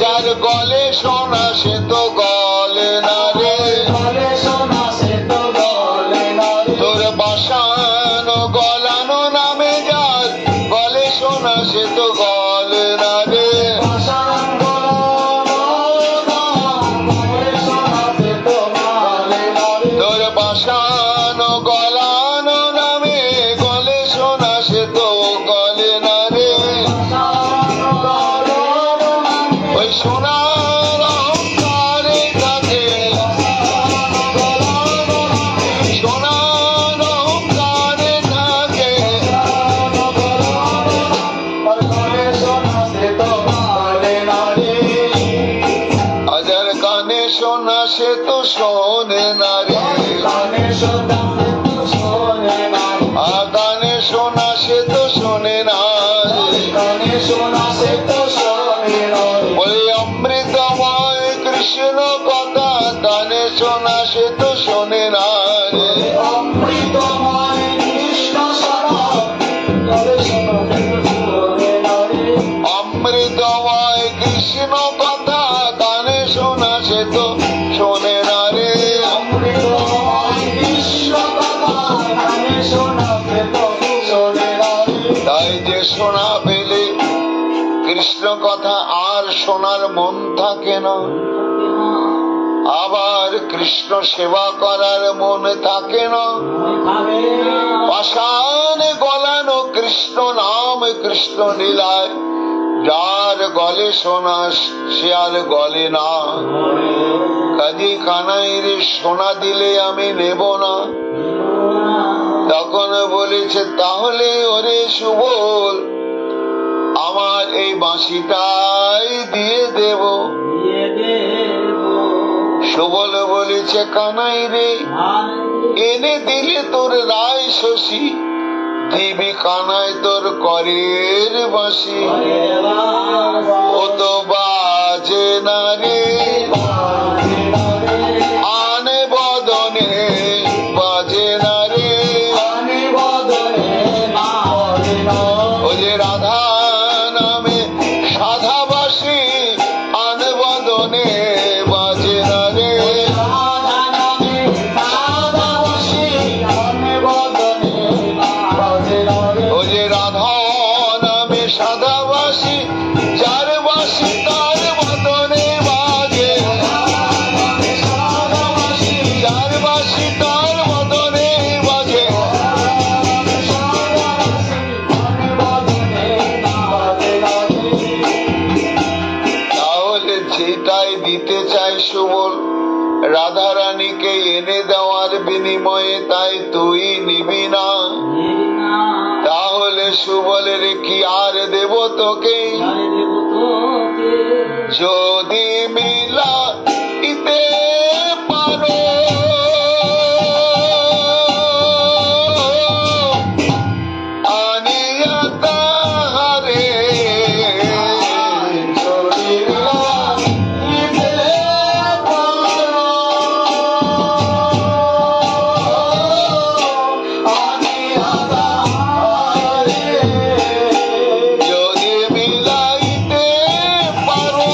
যার গলে সোনা সে তো গলে না রে। তোর বাসানো গলানো নামে যা সোনা সে তো গলে না রে। তোর পাষাণ গলানো নামে গলে সোনা সে তো গলে না রে। ওই সোনার অহংকারে থাকে, সোনার অহংকারে থাকে। হাজার কানে সোনা সে তো শোনে না রে। কানে সোনা সে তো শোনে না রে। ওই অমৃতময় কৃষ্ণ কথা কানে সোনা সে তো শোনে না রে। অমৃতময় কৃষ্ণ কথা কানে সোনা সে তো শোনে না রে। তাই যে শোনা পেলে কৃষ্ণ কথা আর শোনার মন থাকে না, আবার কৃষ্ণ সেবা করার মন থাকে না। পাষাণে গলানো কৃষ্ণ নাম কৃষ্ণ লীলায় যার গলে সোনা সে আর গলে না। কাজী কানাই রে সোনা দিলে আমি নেব না। তখন বলেছে তাহলে ওরে সুবল আমার এই বাঁশিটাই দিয়ে দেব। সুবল বলেছে কানাই রে এনে দিলে তোর রায় শশী, দিবি কানাই তোর করের বাঁশি। ও তো বাজে না রে আনে বদনে, বাজে না রে। ও যে রাধা নামে সাধাবাসী আনে বদনে, বাজে না রে। ও যে রাধা নামে সাধাবাসী যার বাসী তার বদনে বাজে, যার বাসী তার বদনে বাজে। তাহলে যেটাই দিতে চাই সুবল রাধারানীকে এনে দেওয়ার বিনিময়ে তাই তুই নিবি না। তাহলে সুবলের কি আর দেব তোকে? যদি মিলাইতে পারো আনিয়া তাহারে, যদি মিলাইতে পারো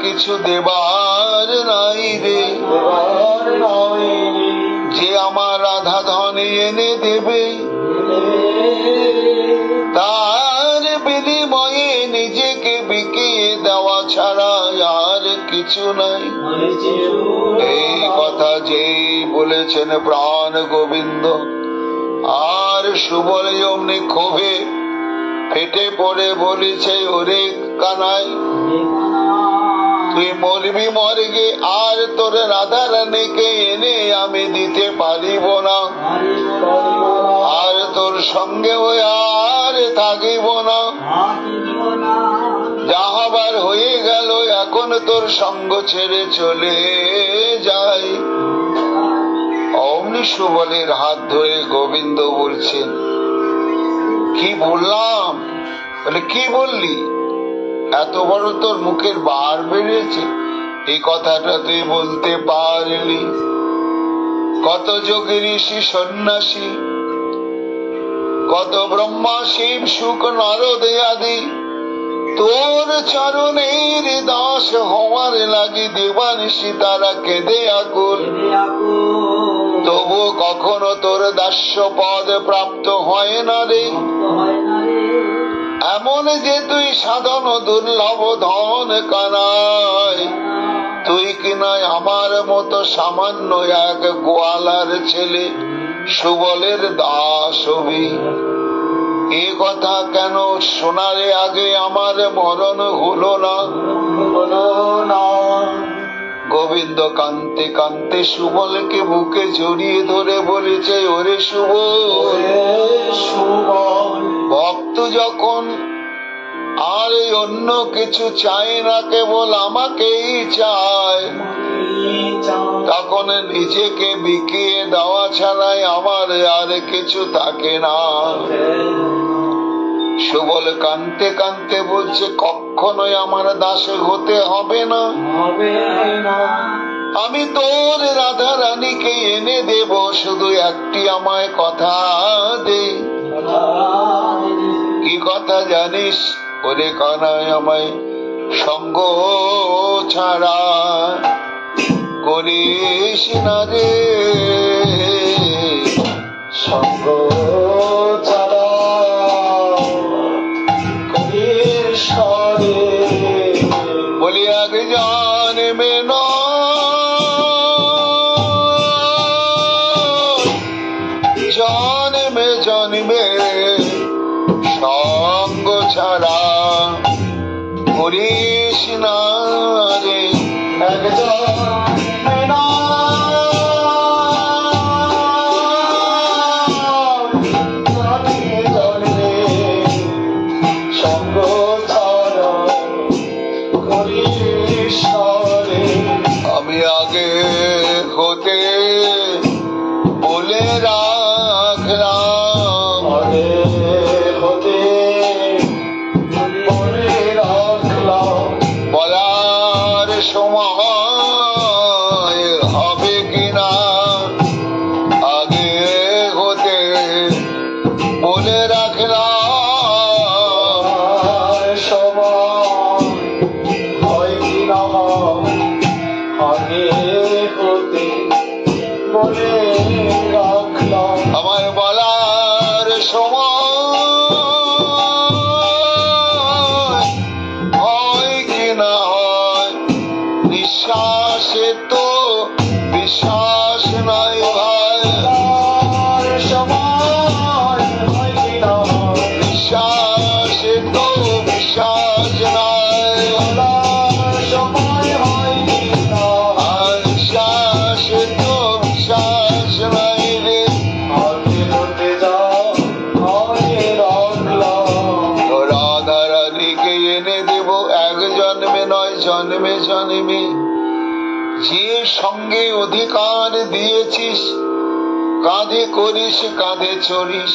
কিছু দেবার নাই রে, যে আমার রাধা ধনে এনে দেবে, তার বিনিময়ে নিজেকে বিকিয়ে দেওয়া ছাড়া আর কিছু নাই। এই কথা যেই বলেছেন প্রাণ গোবিন্দ, আর সুবল অমনি ক্ষোভে ফেটে পড়ে বলেছে, ওরে কানাই, তুই মরবি মর্গে, আর তোর রাধা রানীকে এনে আমি দিতে পারিব না, আর তোর সঙ্গে ওই আর থাকিব না, যা হবার হয়ে গেল, এখন তোর সঙ্গ ছেড়ে চলে যাই। অমনি সুবলের হাত ধরে গোবিন্দ বলছেন, কি বললাম? বলে, কি বললি? এত বড় তোর মুখের বার বেরিয়েছে, এই কথাটা তুই বলতে পারলি? কত যোগী ঋষি সন্ন্যাসী, কত ব্রহ্মা শিব শুক নারদ আদি তোর চরণের দাস হওয়ার লাগি দেবানিশি তারা কেঁদে আকুল, তবু কখনো তোর দাস্য পদ প্রাপ্ত হয় না রে। এমন যে তুই সাধন দুর্লভ ধন কানাই, তুই কিনা আমার মতো সামান্য এক গোয়ালার ছেলে সুবলের দাস হবি। এ কথা কেন শোনারে আগে আমার মরণ হলো না? গোবিন্দ কান্তে কান্তে সুবলকে বুকে জড়িয়ে ধরে বলেছে, ওরে সুবল, ভক্ত যখন আর অন্য কিছু চায় না, কেবল আমাকেই চায়, তখন নিজেকে বিকিয়ে দেওয়া ছাড়াই আমার আর কিছু থাকে না। সুবল কানতে কানতে বলছে, কখনোই আমার দাসে হতে হবে না, আমি তোর রাধা রানীকে এনে দেব, শুধু একটি আমায় কথা দে। কি কথা জানিস? ওরে কানাই, আমায় সঙ্গ ছাড়া করিস না রে, সঙ্গ ছাড়া করিস না রে। বলি এক জন্মে জন্মে জন্মে সঙ্গ ছাড়া করিস না রে। আমি আগে হতে বলে রাখলাম, বলার সময় হবে কিনা, আগে হতে বলে রাখলাম, সময় হয় কিনা, আগে হতে বলে রাখলাম। আমার বলার সময় হয় কি না হয়, নিঃশ্বাসে তো বিশ্বাস নাই ভাই, সময় হয় কিনা, নিঃশ্বাসে তো বিশ্বাস নাই, সময় হয় কিনা, আর নিঃশ্বাসে তো বিশ্বাস নাই রে। আগে হতে যাও, আগে রাখলাম। রাধা রানীকে এনে দেব এক জন্মে নয়, জন্মে জন্মে। যে সঙ্গে অধিকার দিয়েছিস, কাঁধে করিস কাঁধে চড়িস,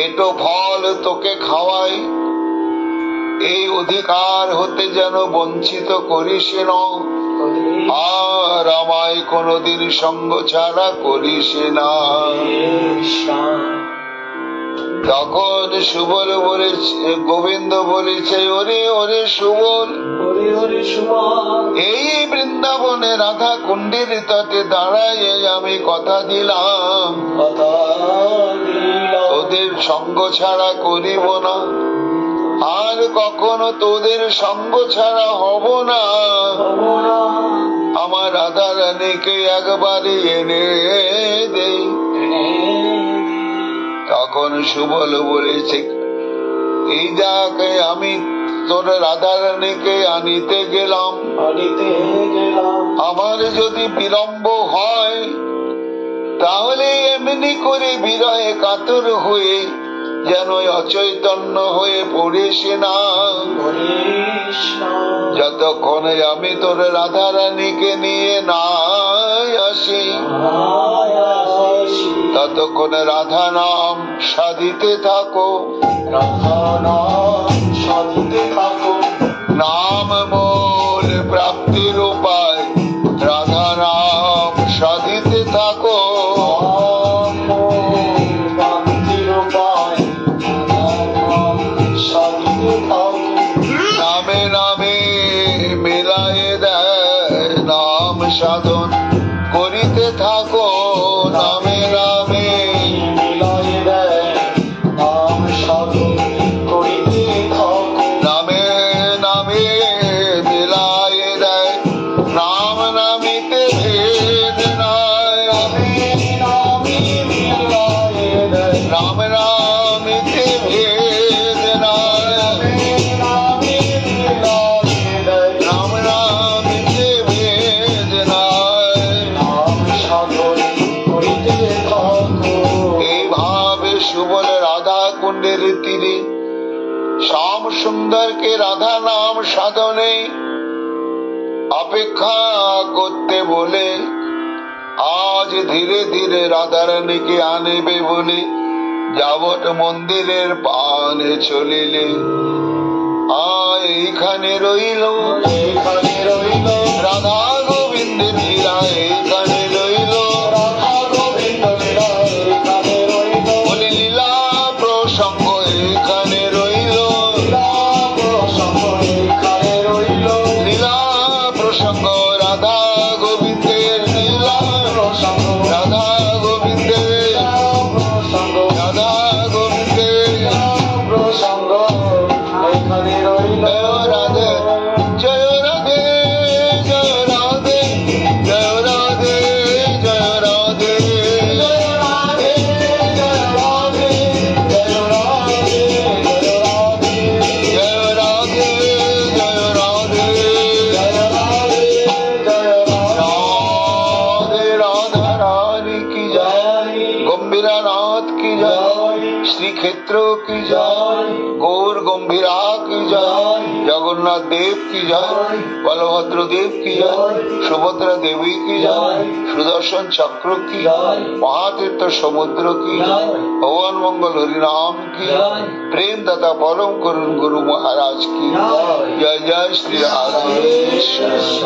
এটো ফল তোকে খাওয়াই, এই অধিকার হতে যেন বঞ্চিত করিস না, আর আমায় কোনদিন সঙ্গ ছাড়া করিস না। তখন সুবল বলেছে, গোবিন্দ বলেছে, ওরে ওরে সুবল, হরি হরি সুবল, এই বৃন্দাবনে রাধা কুণ্ডের তটে দাঁড়ায় আমি কথা দিলাম কথা দিলাম, তোদের সঙ্গ ছাড়া করিব না, আর কখনো তোদের সঙ্গ ছাড়া হব না। ভবনা আমার রাধা রানীকে একবারে এনে দে। তখন সুবল বলেছে, এই যাকে আমি তোর রাধা রানীকে আনিতে গেলাম, আনিতে গেলাম, আমার যদি বিলম্ব হয় তাহলে এমনি করে বিরহে কাতর হয়ে যেন অচৈতন্য হয়ে পড়িস না। কৃষ্ণ যতক্ষণে আমি তোর রাধা রানীকে নিয়ে না আসি আয়াসি, ততক্ষণে রাধা নাম সাধিতে থাকো, রাধা নাম সাধিতে থাকো, নাম মূল প্রাপ্তির উপায় রাধা নাম সাধিতে থাকো। ভক্তির উপায় নাম সাধিতে থাকো, নামে নামে মিলায়ে দেয় নাম সাধন করিতে থাকো, নামে নামে মিলাই দেয় নাম সাধন করিতে থাকো, নামে নামে মিলায়ে দেয় নাম নামিতে ভেদ নাই, নামি মিলাই দেয়, নাম নামিতে ভেদ নাই, নামি মিলাই দেয়, নাম নামিতে ভেদ নাই। নাম সাধন করিতে থাকো। এইভাবে সুবল রাধা কুণ্ডের তীরে শ্যাম সুন্দরকে রাধা নাম সাধনে অপেক্ষা করতে বলে আজ ধীরে ধীরে রাধা রানীকে আনবে বলে যাবট মন্দিরের পানে চলিলে এইখানে রইল এখানে রইল রাধা গোবিন্দের লীলা, এইখানে রইল রাধা গোবিন্দ লীলা, এখানে রইল বলি লীলা প্রসঙ্গ, এইখানে রইল লীলা প্রসঙ্গ, এখানে রইল লীলা প্রসঙ্গ, রাধা গোবিন্দের লীলা প্রসঙ্গ, রাধা গোবিন্দের প্রসঙ্গ, রাধা গোবিন্দের প্রসঙ্গ, এখানে রইল জয় রাধে, জয় রাধে, জয় রাধে, জয় রাধে, জয় রাধে, জয় রাধে, জয় রাধে, জয় রাধে, জয় রাধে, জয় রাধে, জয় রাধে, জয় রাধে, জয় রাধে, রাধে রাধা রানী কি জয়, জয় গম্ভীরা নাথ কি জয়, জয় শ্রীক্ষেত্র কি জয়, জয় গৌর গম্ভীরা কি জয়, জগন্নাথ দেব কি জয়, বলভদ্র দেব কি জয়, সুভদ্রা দেবী কি জয়, সুদর্শন চক্র কি জয়, মহাতীর্থ সমুদ্র কি জয়, ভগবান মঙ্গল হরিনাম কি জয়, প্রেম দাতা পরম করুণ গুরু মহারাজ কি জয়, জয় জয় শ্রী রাধে। কৃষ্ণ।